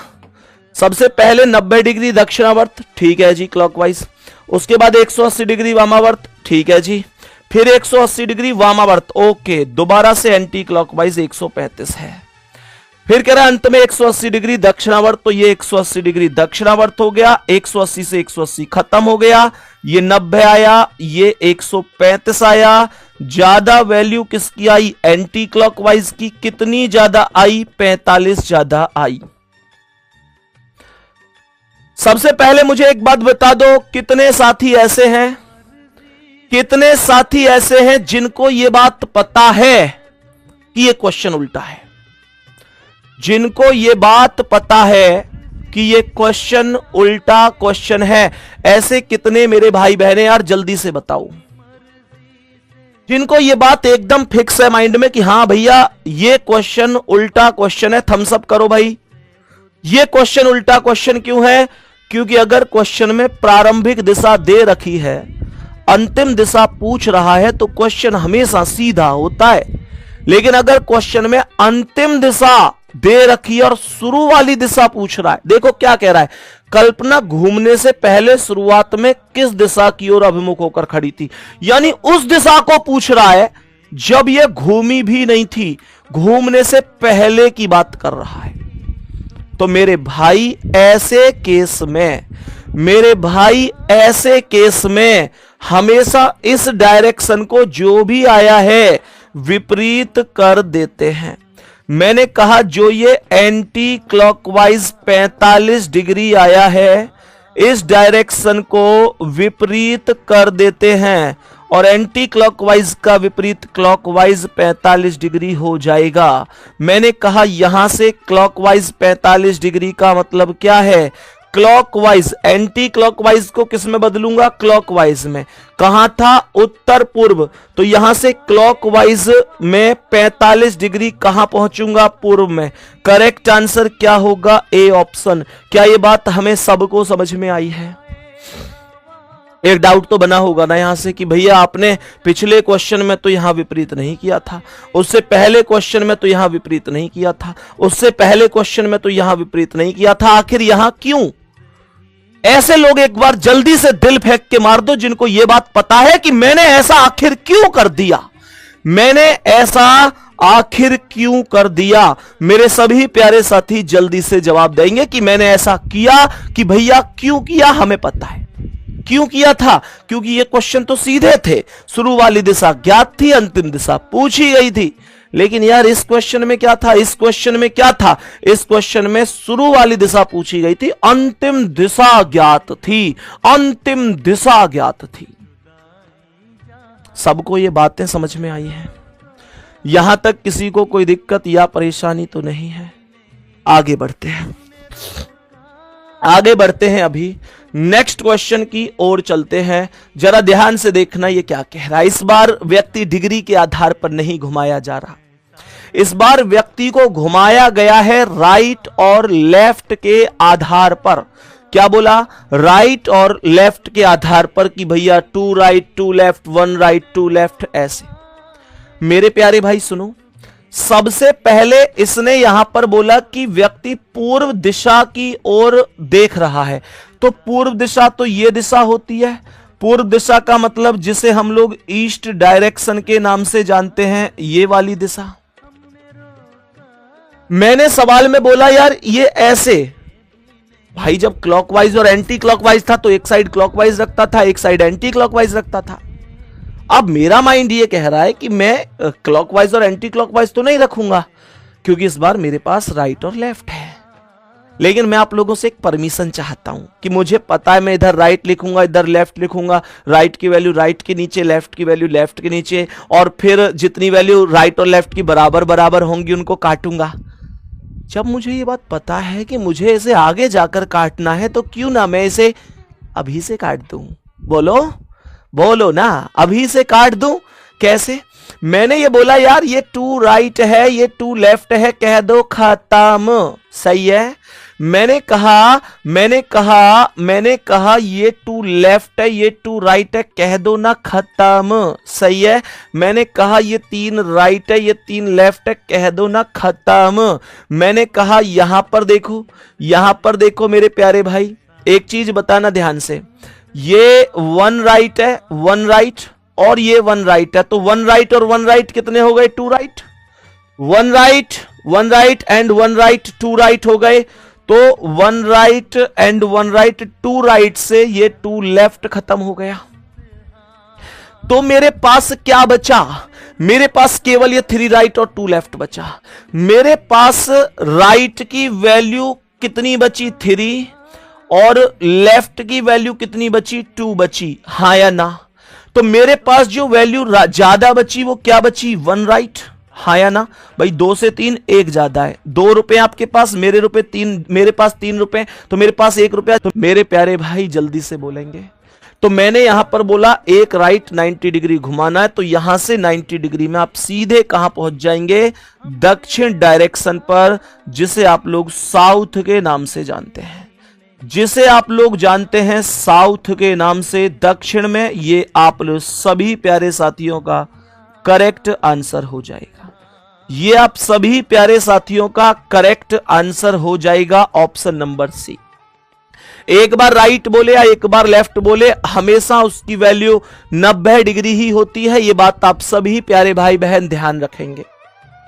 सबसे पहले 90 डिग्री दक्षिणावर्त, ठीक है जी क्लॉकवाइज। उसके बाद 180 डिग्री वामावर्त, ठीक है जी। फिर 180 डिग्री वामावर्त, ओके। दोबारा से एंटी क्लॉकवाइज 135 है। फिर कह रहा है अंत में 180 डिग्री दक्षिणावर्त, तो ये 180 डिग्री दक्षिणावर्त हो गया, 180 से 180 खत्म हो गया, ये 90 आया, ये 135 आया। ज्यादा वैल्यू किसकी आई? एंटी क्लॉकवाइज की। कितनी ज्यादा आई? 45 ज्यादा आई। सबसे पहले मुझे एक बात बता दो, कितने साथी ऐसे हैं, कितने साथी ऐसे हैं जिनको यह बात पता है कि यह क्वेश्चन उल्टा है? जिनको यह बात पता है कि यह क्वेश्चन उल्टा क्वेश्चन है, ऐसे कितने मेरे भाई बहने यार, जल्दी से बताओ। जिनको यह बात एकदम फिक्स है माइंड में कि हां भैया यह क्वेश्चन उल्टा क्वेश्चन है, थम्स अप करो भाई। यह क्वेश्चन उल्टा क्वेश्चन क्यों है? क्योंकि अगर क्वेश्चन में प्रारंभिक दिशा दे रखी है, अंतिम दिशा पूछ रहा है, तो क्वेश्चन हमेशा सीधा होता है। लेकिन अगर क्वेश्चन में अंतिम दिशा दे रखी है और शुरू वाली दिशा पूछ रहा है, देखो क्या कह रहा है, कल्पना घूमने से पहले शुरुआत में किस दिशा की ओर अभिमुख होकर खड़ी थी, यानी उस दिशा को पूछ रहा है जब यह घूमी भी नहीं थी, घूमने से पहले की बात कर रहा है। तो मेरे भाई ऐसे केस में, मेरे भाई ऐसे केस में हमेशा इस डायरेक्शन को जो भी आया है विपरीत कर देते हैं। मैंने कहा जो ये एंटी क्लॉकवाइज 45 डिग्री आया है, इस डायरेक्शन को विपरीत कर देते हैं और एंटी क्लॉकवाइज का विपरीत क्लॉकवाइज 45 डिग्री हो जाएगा। मैंने कहा यहां से क्लॉकवाइज 45 डिग्री का मतलब क्या है? क्लॉकवाइज, एंटी क्लॉकवाइज को किस में बदलूंगा? क्लॉकवाइज में। कहां था? उत्तर पूर्व, तो यहां से क्लॉकवाइज में 45 डिग्री कहां पहुंचूंगा? पूर्व में। करेक्ट आंसर क्या होगा? A option. क्या यह बात हमें सबको समझ में आई है? एक डाउट तो बना होगा ना यहां से कि भैया आपने पिछले क्वेश्चन में तो यहां विपरीत नहीं किया था, उससे पहले क्वेश्चन में तो यहां विपरीत नहीं किया था, उससे पहले क्वेश्चन में तो यहां विपरीत नहीं किया था, आखिर यहां क्यों? ऐसे लोग एक बार जल्दी से दिल फेंक के मार दो जिनको यह बात पता है कि मैंने ऐसा आखिर क्यों कर दिया, मैंने ऐसा आखिर क्यों कर दिया। मेरे सभी प्यारे साथी जल्दी से जवाब देंगे कि मैंने ऐसा किया कि भैया क्यों किया, हमें पता है क्यों किया था। क्योंकि ये क्वेश्चन तो सीधे थे, शुरू वाली दिशा ज्ञात थी, अंतिम दिशा पूछी गई थी। लेकिन यार इस क्वेश्चन में क्या था? इस क्वेश्चन में क्या था? इस क्वेश्चन में शुरू वाली दिशा पूछी गई थी, अंतिम दिशा ज्ञात थी, अंतिम दिशा ज्ञात थी। सबको ये बातें समझ में आई हैं? यहां तक किसी को कोई दिक्कत या परेशानी तो नहीं है? आगे बढ़ते हैं, आगे बढ़ते हैं। अभी नेक्स्ट क्वेश्चन की ओर चलते हैं। जरा ध्यान से देखना ये क्या कह रहा है। इस बार व्यक्ति डिग्री के आधार पर नहीं घुमाया जा रहा, इस बार व्यक्ति को घुमाया गया है राइट और लेफ्ट के आधार पर। क्या बोला? राइट और लेफ्ट के आधार पर कि भैया 2 राइट 2 लेफ्ट, 1 राइट 2 लेफ्ट, ऐसे। मेरे प्यारे भाई सुनो, सबसे पहले इसने यहां पर बोला कि व्यक्ति पूर्व दिशा की ओर देख रहा है। तो पूर्व दिशा तो ये दिशा होती है। पूर्व दिशा का मतलब जिसे हम लोग ईस्ट डायरेक्शन के नाम से जानते हैं, ये वाली दिशा। मैंने सवाल में बोला यार ये ऐसे, भाई जब क्लॉकवाइज और एंटी क्लॉकवाइज था तो एक साइड क्लॉकवाइज रखता था, एक साइड एंटी क्लॉकवाइज रखता था। अब मेरा माइंड ये कह रहा है कि मैं क्लॉकवाइज और एंटी क्लॉकवाइज तो नहीं रखूंगा, क्योंकि इस बार मेरे पास राइट और लेफ्ट है। लेकिन मैं आप लोगों से एक परमिशन चाहता हूं कि मुझे पता है मैं इधर राइट लिखूंगा, इधर लेफ्ट लिखूंगा, राइट की वैल्यू राइट के नीचे, लेफ्ट की वैल्यू लेफ्ट के नीचे, और फिर जितनी वैल्यू राइट और लेफ्ट की बराबर बराबर होंगी उनको काटूंगा। जब मुझे ये बात पता है कि मुझे इसे आगे जाकर काटना है, तो क्यों ना मैं इसे अभी से काट दूं? बोलो बोलो ना, अभी से काट दूं। कैसे? मैंने ये बोला यार ये 2 राइट है, ये 2 लेफ्ट है, कह दो खत्म। सही है। मैंने कहा ये 2 लेफ्ट है, ये 2 राइट है, कह दो ना खत्म। सही है। मैंने कहा ये 3 राइट है, ये 3 लेफ्ट है, कह दो ना खत्म। मैंने कहा यहां पर देखो मेरे प्यारे भाई, एक चीज बताना ध्यान से, ये 1 राइट है, 1 राइट, और ये 1 राइट है, तो 1 राइट और 1 राइट कितने हो गए? 2 right. 1 right one right and one right, two right हो गए, तो one right and one right, two right से ये टू लेफ्ट खत्म हो गया। तो मेरे पास क्या बचा? मेरे पास केवल ये थ्री राइट और टू लेफ्ट बचा। मेरे पास राइट की वैल्यू कितनी बची? थ्री, और लेफ्ट की वैल्यू कितनी बची? टू बची, हाँ या ना? तो मेरे पास जो वैल्यू ज्यादा बची वो क्या बची? वन राइट, हाँ या ना? भाई 2 से 3 एक ज्यादा है। 2 रुपए आपके पास, मेरे रुपए 3, मेरे पास 3 रुपए, तो मेरे पास 1 रुपया। तो मेरे प्यारे भाई जल्दी से बोलेंगे। तो मैंने यहां पर बोला एक राइट 90 डिग्री घुमाना है, तो यहां से 90 डिग्री में आप सीधे कहां पहुंच जाएंगे? दक्षिण डायरेक्शन पर, जिसे आप लोग साउथ के नाम से जानते हैं, जिसे आप लोग जानते हैं साउथ के नाम से, दक्षिण में। ये आप लोग सभी प्यारे साथियों का करेक्ट आंसर हो जाएगा। ये आप सभी प्यारे साथियों का करेक्ट आंसर हो जाएगा, ऑप्शन नंबर सी। एक बार राइट बोले या एक बार लेफ्ट बोले, हमेशा उसकी वैल्यू 90 डिग्री ही होती है। ये बात आप सभी प्यारे भाई बहन ध्यान रखेंगे,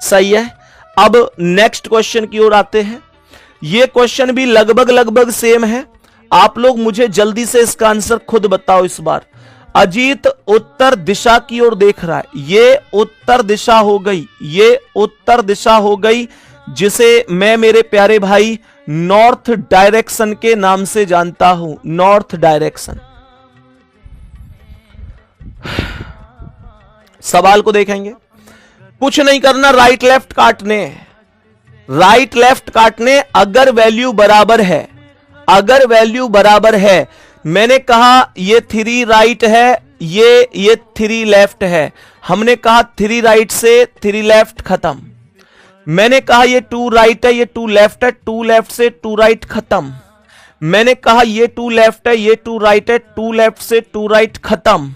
सही है। अब नेक्स्ट क्वेश्चन की ओर आते हैं। ये क्वेश्चन भी लगभग सेम है। आप लोग मुझे जल्दी से इसका आंसर खुद बताओ इस बार। अजीत उत्तर दिशा की ओर देख रहा है, ये उत्तर दिशा हो गई, ये उत्तर दिशा हो गई, जिसे मैं मेरे प्यारे भाई नॉर्थ डायरेक्शन के नाम से जानता हूं, नॉर्थ डायरेक्शन। सवाल को देखेंगे, कुछ नहीं करना, राइट लेफ्ट काटने, राइट लेफ्ट काटने। अगर वैल्यू बराबर है, अगर वैल्यू बराबर है, मैंने कहा ये 3 राइट है, ये 3 लेफ्ट है, हमने कहा 3 राइट से 3 लेफ्ट खत्म। मैंने कहा ये 2 राइट है, ये 2 लेफ्ट है, 2 लेफ्ट से 2 राइट खत्म। मैंने कहा ये 2 लेफ्ट है, ये 2 राइट है, 2 लेफ्ट से 2 राइट खत्म।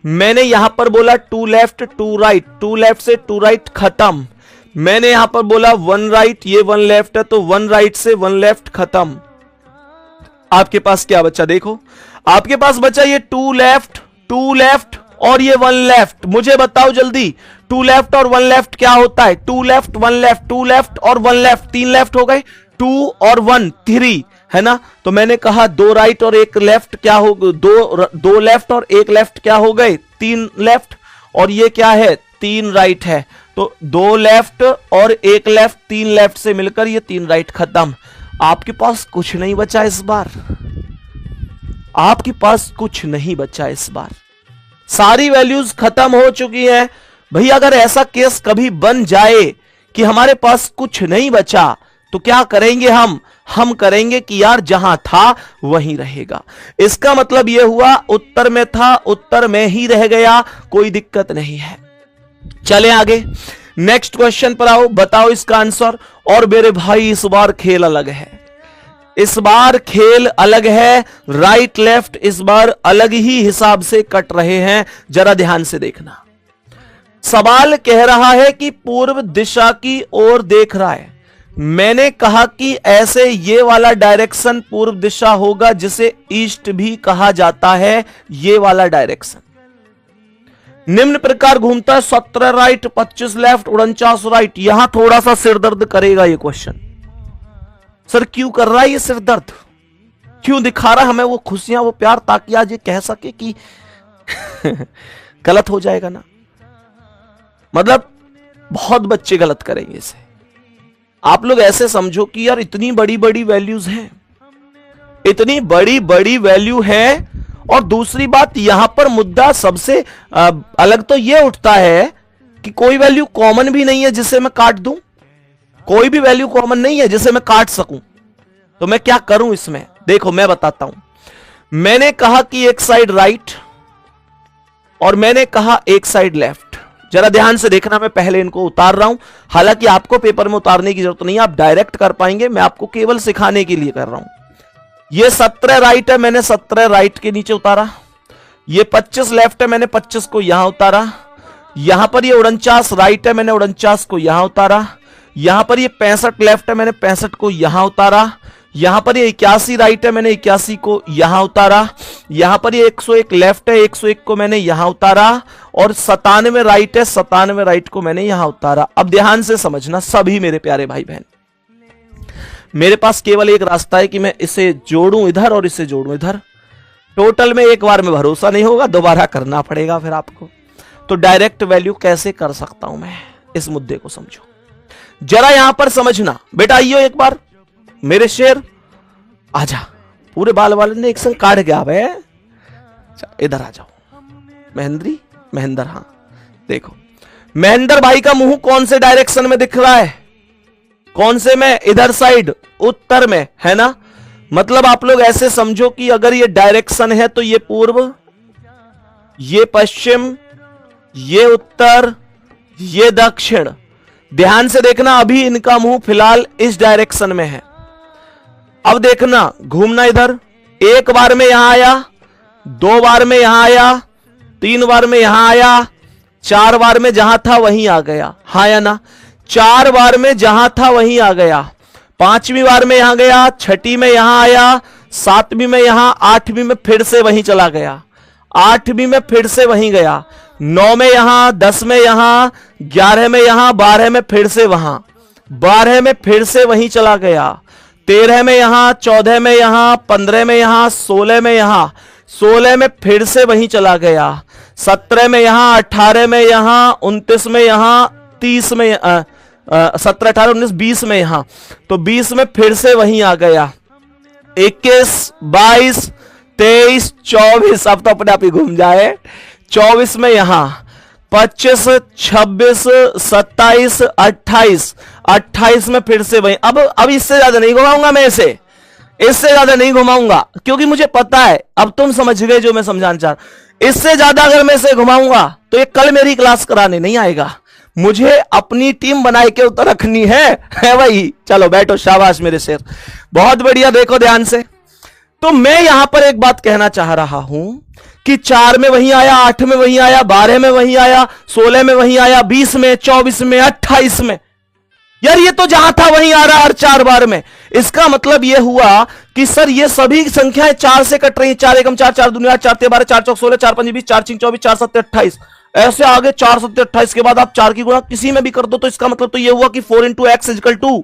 मैंने यहां पर बोला 2 लेफ्ट 2 राइट, 2 लेफ्ट से 2 राइट खत्म। मैंने यहां पर बोला 1 राइट, ये 1 लेफ्ट है, तो 1 राइट से 1 लेफ्ट खत्म। आपके पास क्या बचा? देखो आपके पास बचा ये 2 लेफ्ट और ये 1 लेफ्ट। मुझे बताओ जल्दी, 2 लेफ्ट और 1 लेफ्ट क्या होता है? 2 लेफ्ट 1 लेफ्ट, 2 लेफ्ट और 1 लेफ्ट, 3 लेफ्ट हो गए, 2 और 1 3 है ना? तो मैंने कहा 2 राइट और 1 लेफ्ट क्या हो? 2 लेफ्ट और 1 लेफ्ट क्या हो गए? 3 लेफ्ट, और ये क्या है? 3 राइट है। तो 2 लेफ्ट और 1 लेफ्ट, 3 लेफ्ट से मिलकर ये 3 राइट खत्म। आपके पास कुछ नहीं बचा इस बार, आपके पास कुछ नहीं बचा इस बार, सारी वैल्यूज खत्म हो चुकी हैं। भैया अगर ऐसा केस कभी बन जाए कि हमारे पास कुछ नहीं बचा, तो क्या करेंगे हम करेंगे कि यार जहां था वहीं रहेगा। इसका मतलब यह हुआ उत्तर में था, उत्तर में ही रह गया, कोई दिक्कत नहीं है। चले आगे, नेक्स्ट क्वेश्चन पर आओ, बताओ इसका आंसर। और मेरे भाई इस बार खेल अलग है, इस बार खेल अलग है, राइट लेफ्ट इस बार अलग ही हिसाब से कट रहे हैं। जरा ध्यान से देखना, सवाल कह रहा है कि पूर्व दिशा की ओर देख रहा है। मैंने कहा कि ऐसे ये वाला डायरेक्शन पूर्व दिशा होगा, जिसे ईस्ट भी कहा जाता है, ये वाला डायरेक्शन निम्न प्रकार घूमता है, 17 राइट 25 लेफ्ट 49 राइट। यहां थोड़ा सा सिर दर्द करेगा ये क्वेश्चन। सर क्यों कर रहा है ये सिर दर्द, क्यों दिखा रहा है हमें वो खुशियां वो प्यार, ताकि आज ये कह सके कि गलत हो जाएगा ना। मतलब बहुत बच्चे गलत करेंगे इसे। आप लोग ऐसे समझो कि यार इतनी बड़ी बड़ी वैल्यूज हैं, इतनी बड़ी बड़ी वैल्यू है। और दूसरी बात यहां पर मुद्दा सबसे अलग तो यह उठता है कि कोई वैल्यू कॉमन भी नहीं है जिसे मैं काट दूं, कोई भी वैल्यू कॉमन नहीं है जिसे मैं काट सकूं। तो मैं क्या करूं इसमें? देखो मैं बताता हूं। मैंने कहा कि एक साइड राइट और मैंने कहा एक साइड लेफ्ट। जरा ध्यान से देखना, मैं पहले इनको उतार रहा हूं। हालांकि आपको पेपर में उतारने की जरूरत नहीं है, आप डायरेक्ट कर पाएंगे, मैं आपको केवल सिखाने के लिए कर रहा हूं। ये 17 राइट है, मैंने 17 राइट के नीचे उतारा। ये 25 लेफ्ट है, मैंने 25 को यहां उतारा। यहां पर ये 49 राइट है, मैंने 49 को यहां उतारा। यहां पर ये 65 लेफ्ट है, मैंने 65 को यहां उतारा। यहां पर ये 81 राइट है, मैंने 81 को यहां उतारा। यहां पर ये 101 लेफ्ट है, 101 को मैंने यहां उतारा। और 97 राइट है, 97 राइट को मैंने यहां उतारा। अब ध्यान से समझना सभी मेरे प्यारे भाई बहन, मेरे पास केवल एक रास्ता है कि मैं इसे जोड़ूं इधर और इसे जोड़ूं इधर। टोटल में एक बार में भरोसा नहीं होगा, दोबारा करना पड़ेगा फिर आपको। तो डायरेक्ट वैल्यू कैसे कर सकता हूं मैं, इस मुद्दे को समझो जरा। यहां पर समझना बेटा, आइयो एक बार मेरे शेर, आजा। पूरे बाल वाले ने एक संग काट गया बे, इधर आ जाओ। महेंद्र, हाँ देखो महेंद्र भाई का मुंह कौन से डायरेक्शन में दिख रहा है, कौन से में, इधर साइड उत्तर में है ना। मतलब आप लोग ऐसे समझो कि अगर ये डायरेक्शन है तो ये पूर्व, ये पश्चिम, ये उत्तर, ये दक्षिण। ध्यान से देखना, अभी इनका मुंह फिलहाल इस डायरेक्शन में है। अब देखना, घूमना इधर, एक बार में यहां आया, 2 बार में यहां आया, 3 बार में यहां आया, 4 बार में जहां था वहीं आ गया, हाँ या ना। 4 बार में जहां था वहीं आ गया, 5वीं बार में यहां गया, 6ठी में यहां आया, 7वीं में यहां, 8वीं में फिर से वहीं चला गया, 8वीं में फिर से वहीं गया, 9 में यहां, 10 में यहां, 11 में यहां, 12 में फिर से वहां, 12 में फिर से वहीं चला गया, 13 में यहां, 14 में यहां, 15 में यहां, 16 में यहां, 16 में फिर से वहीं चला गया, 17 में यहां, 18 में यहां, 29 में यहां, 30 में 17, 18, 19, 20 में यहां, तो 20 में फिर से वहीं आ गया, 21, 22, 23, 24, अब तो अपने आप ही घूम जाए, 24 में यहां, 25, 26, 27, 28, 28 में फिर से वहीं। अब इससे ज्यादा नहीं घुमाऊंगा मैं इसे, इससे ज्यादा नहीं घुमाऊंगा, क्योंकि मुझे पता है, अब तुम समझ गए जो मैं समझाना चाह रहा। इससे ज्यादा अगर मैं इसे घुमाऊंगा तो ये कल मेरी क्लास कराने नहीं आएगा, मुझे अपनी टीम बनाए के उतर रखनी है भाई। चलो बैठो, शाबाश मेरे शेर, बहुत बढ़िया। देखो ध्यान से, तो मैं यहां पर एक बात कहना चाह रहा हूं कि 4 में वहीं आया, 8 में वहीं आया, 12 में वहीं आया, 16 में वहीं आया, 20 में, 24 में, 28 में। यार ये तो जहां था वहीं आ रहा हर 4 बार में। इसका मतलब यह हुआ कि सर ये सभी संख्याएं 4 से कट रही, 4 एकम 4, 4 दूनी 8, 4 तेरह 12, 4 चौक 16, 4 पंजी 20, 4 छिंग 24, 4 सत्ते 28, ऐसे आगे 4 सत्ते 28 के बाद आप 4 की गुणा किसी में भी कर दो, तो इसका मतलब तो यह हुआ कि 4 इंटू एक्स इजकल टू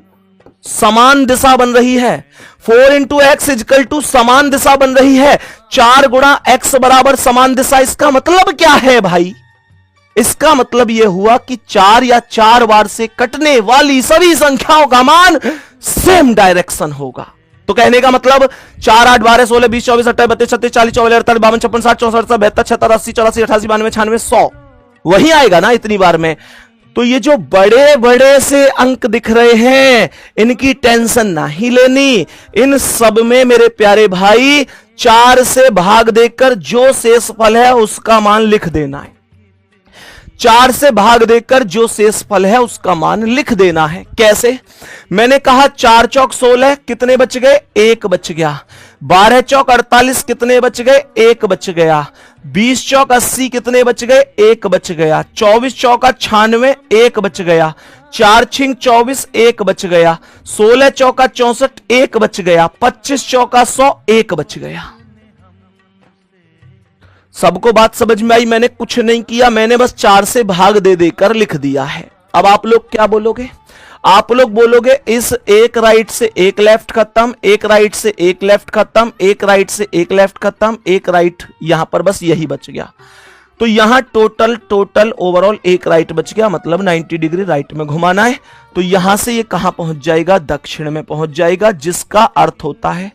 समान दिशा बन रही है, 4 इंटू एक्स इजकल टू समान दिशा बन रही है, 4 गुणा एक्स बराबर समान दिशा। इसका मतलब क्या है भाई, इसका मतलब यह हुआ कि 4 या 4 बार से कटने वाली सभी संख्याओं का मान सेम डायरेक्शन होगा। तो कहने का मतलब 4, 8, 12, 16, 20, 24, 28, 32, 36, 40, 44, 48, 52, 56, 60, 64, 72, 73, 80, 84, 88, 92, 96, 100 वही आएगा ना इतनी बार में। तो ये जो बड़े बड़े से अंक दिख रहे हैं इनकी टेंशन नहीं लेनी, इन सब में मेरे प्यारे भाई 4 से भाग देकर जो शेषफल है उसका मान लिख देना है। 4 से भाग देकर जो शेषफल है उसका मान लिख देना है। कैसे? मैंने कहा 4 चौक 16 कितने बच गए? 1 बच गया। 12 चौक 48 कितने बच गए? 1 बच गया। 20 चौक 80 कितने बच गए? 1 बच गया। 24 चौका 96 1 बच गया। 4 छिंग 24 1 बच गया। 16 चौका 64 1 बच गया। 25 चौका 100 1 बच गया। सबको बात समझ में आई? मैंने कुछ नहीं किया, मैंने बस 4 से भाग दे देकर लिख दिया है। अब आप लोग क्या बोलोगे? आप लोग बोलोगे इस एक राइट से एक लेफ्ट खत्म, एक राइट से एक लेफ्ट खत्म, एक राइट से एक लेफ्ट खत्म, एक राइट, यहां पर बस यही बच गया। तो यहां टोटल ओवरऑल एक राइट बच गया, मतलब 90 डिग्री राइट में घुमाना है। तो यहां से ये कहां पहुंच जाएगा? दक्षिण में पहुंच जाएगा, जिसका अर्थ होता है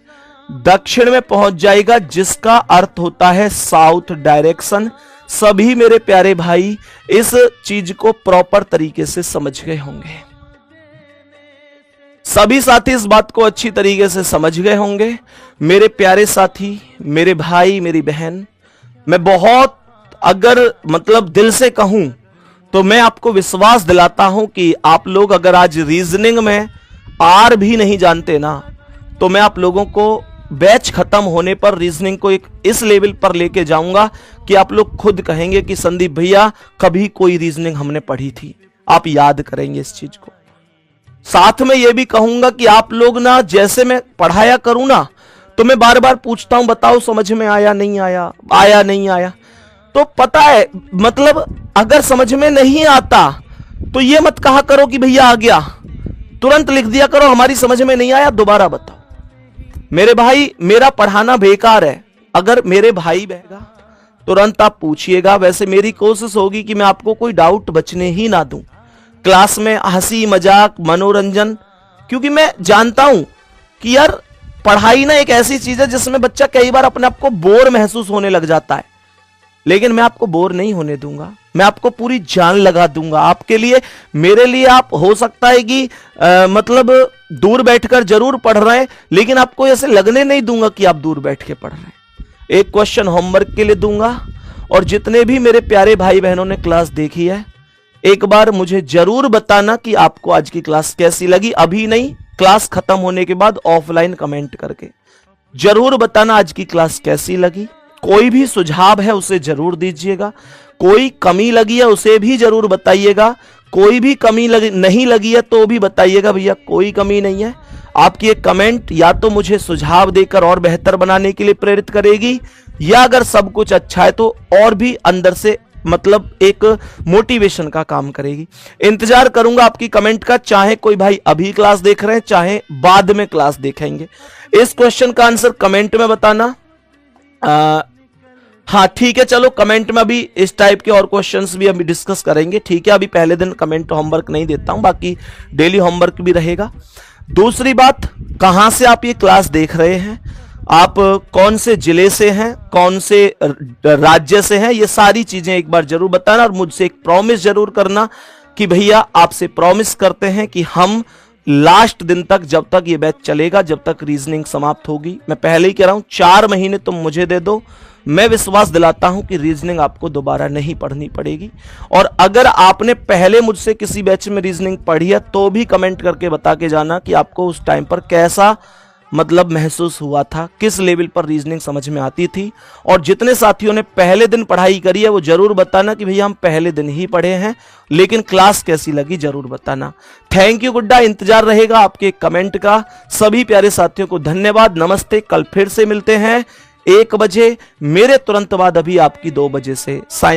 दक्षिण में पहुंच जाएगा, जिसका अर्थ होता है साउथ डायरेक्शन। सभी मेरे प्यारे भाई इस चीज को प्रॉपर तरीके से समझ गए होंगे। सभी साथी इस बात को अच्छी तरीके से समझ गए होंगे। मेरे प्यारे साथी, मेरे भाई, मेरी बहन, मैं बहुत अगर मतलब दिल से कहूं तो मैं आपको विश्वास दिलाता हूं कि आप लोग अगर आज रीजनिंग में आर भी नहीं जानते ना, तो मैं आप लोगों को बैच खत्म होने पर रीजनिंग को एक इस लेवल पर लेके जाऊंगा कि आप लोग खुद कहेंगे कि संदीप भैया कभी कोई रीजनिंग हमने पढ़ी थी। आप याद करेंगे इस चीज को। साथ में यह भी कहूंगा कि आप लोग ना, जैसे मैं पढ़ाया करूं ना, तो मैं बार बार पूछता हूं बताओ समझ में आया नहीं आया, आया नहीं आया। तो पता है, मतलब अगर समझ में नहीं आता तो ये मत कहा करो कि भैया आ गया, तुरंत लिख दिया करो हमारी समझ में नहीं आया दोबारा बताओ। मेरे भाई, मेरा पढ़ाना बेकार है, अगर मेरे भाई बहेगा तुरंत आप पूछिएगा। वैसे मेरी कोशिश होगी कि मैं आपको कोई डाउट बचने ही ना दूं क्लास में, हंसी मजाक मनोरंजन, क्योंकि मैं जानता हूं कि यार पढ़ाई ना एक ऐसी चीज है जिसमें बच्चा कई बार अपने आप को बोर महसूस होने लग जाता है, लेकिन मैं आपको बोर नहीं होने दूंगा, मैं आपको पूरी जान लगा दूंगा आपके लिए। मेरे लिए आप हो सकता है कि मतलब दूर बैठकर जरूर पढ़ रहे हैं, लेकिन आपको ऐसे लगने नहीं दूंगा कि आप दूर बैठ के पढ़ रहे हैं। एक क्वेश्चन होमवर्क के लिए दूंगा, और जितने भी मेरे प्यारे भाई बहनों ने क्लास देखी है, एक बार मुझे जरूर बताना कि आपको आज की क्लास कैसी लगी। अभी नहीं, क्लास खत्म होने के बाद ऑफलाइन कमेंट करके जरूर बताना आज की क्लास कैसी लगी। कोई भी सुझाव है उसे जरूर दीजिएगा, कोई कमी लगी है उसे भी जरूर बताइएगा, कोई भी कमी नहीं लगी है तो भी बताइएगा भैया कोई कमी नहीं है। आपकी एक कमेंट या तो मुझे सुझाव देकर और बेहतर बनाने के लिए प्रेरित करेगी, या अगर सब कुछ अच्छा है तो और भी अंदर से मतलब एक मोटिवेशन का काम करेगी। इंतजार करूंगा आपकी कमेंट का, चाहे कोई भाई अभी क्लास देख रहे हैं चाहे बाद में क्लास देखेंगे। इस क्वेश्चन का आंसर कमेंट में बताना। हाँ ठीक है, चलो कमेंट में अभी इस टाइप के और क्वेश्चंस भी अभी डिस्कस करेंगे, ठीक है। अभी पहले दिन कमेंट होमवर्क नहीं देता हूं, बाकी डेली होमवर्क भी रहेगा। दूसरी बात, कहां से आप ये क्लास देख रहे हैं, आप कौन से जिले से हैं, कौन से राज्य से हैं, ये सारी चीजें एक बार जरूर बताना, और मुझसे एक प्रॉमिस जरूर करना कि भैया आपसे प्रॉमिस करते हैं कि हम लास्ट दिन तक, जब तक ये बैच चलेगा, जब तक रीजनिंग समाप्त होगी, मैं पहले ही कह रहा हूं 4 महीने तुम मुझे दे दो, मैं विश्वास दिलाता हूं कि रीजनिंग आपको दोबारा नहीं पढ़नी पड़ेगी। और अगर आपने पहले मुझसे किसी बैच में रीजनिंग पढ़ी है तो भी कमेंट करके बता के जाना कि आपको उस टाइम पर कैसा मतलब महसूस हुआ था, किस लेवल पर रीजनिंग समझ में आती थी। और जितने साथियों ने पहले दिन पढ़ाई करी है वो जरूर बताना कि भैया हम पहले दिन ही पढ़े हैं, लेकिन क्लास कैसी लगी जरूर बताना। थैंक यू गुड्डा, इंतजार रहेगा आपके कमेंट का। सभी प्यारे साथियों को धन्यवाद, नमस्ते। कल फिर से मिलते हैं 1 बजे, मेरे तुरंत बाद अभी आपकी 2 बजे से साइंस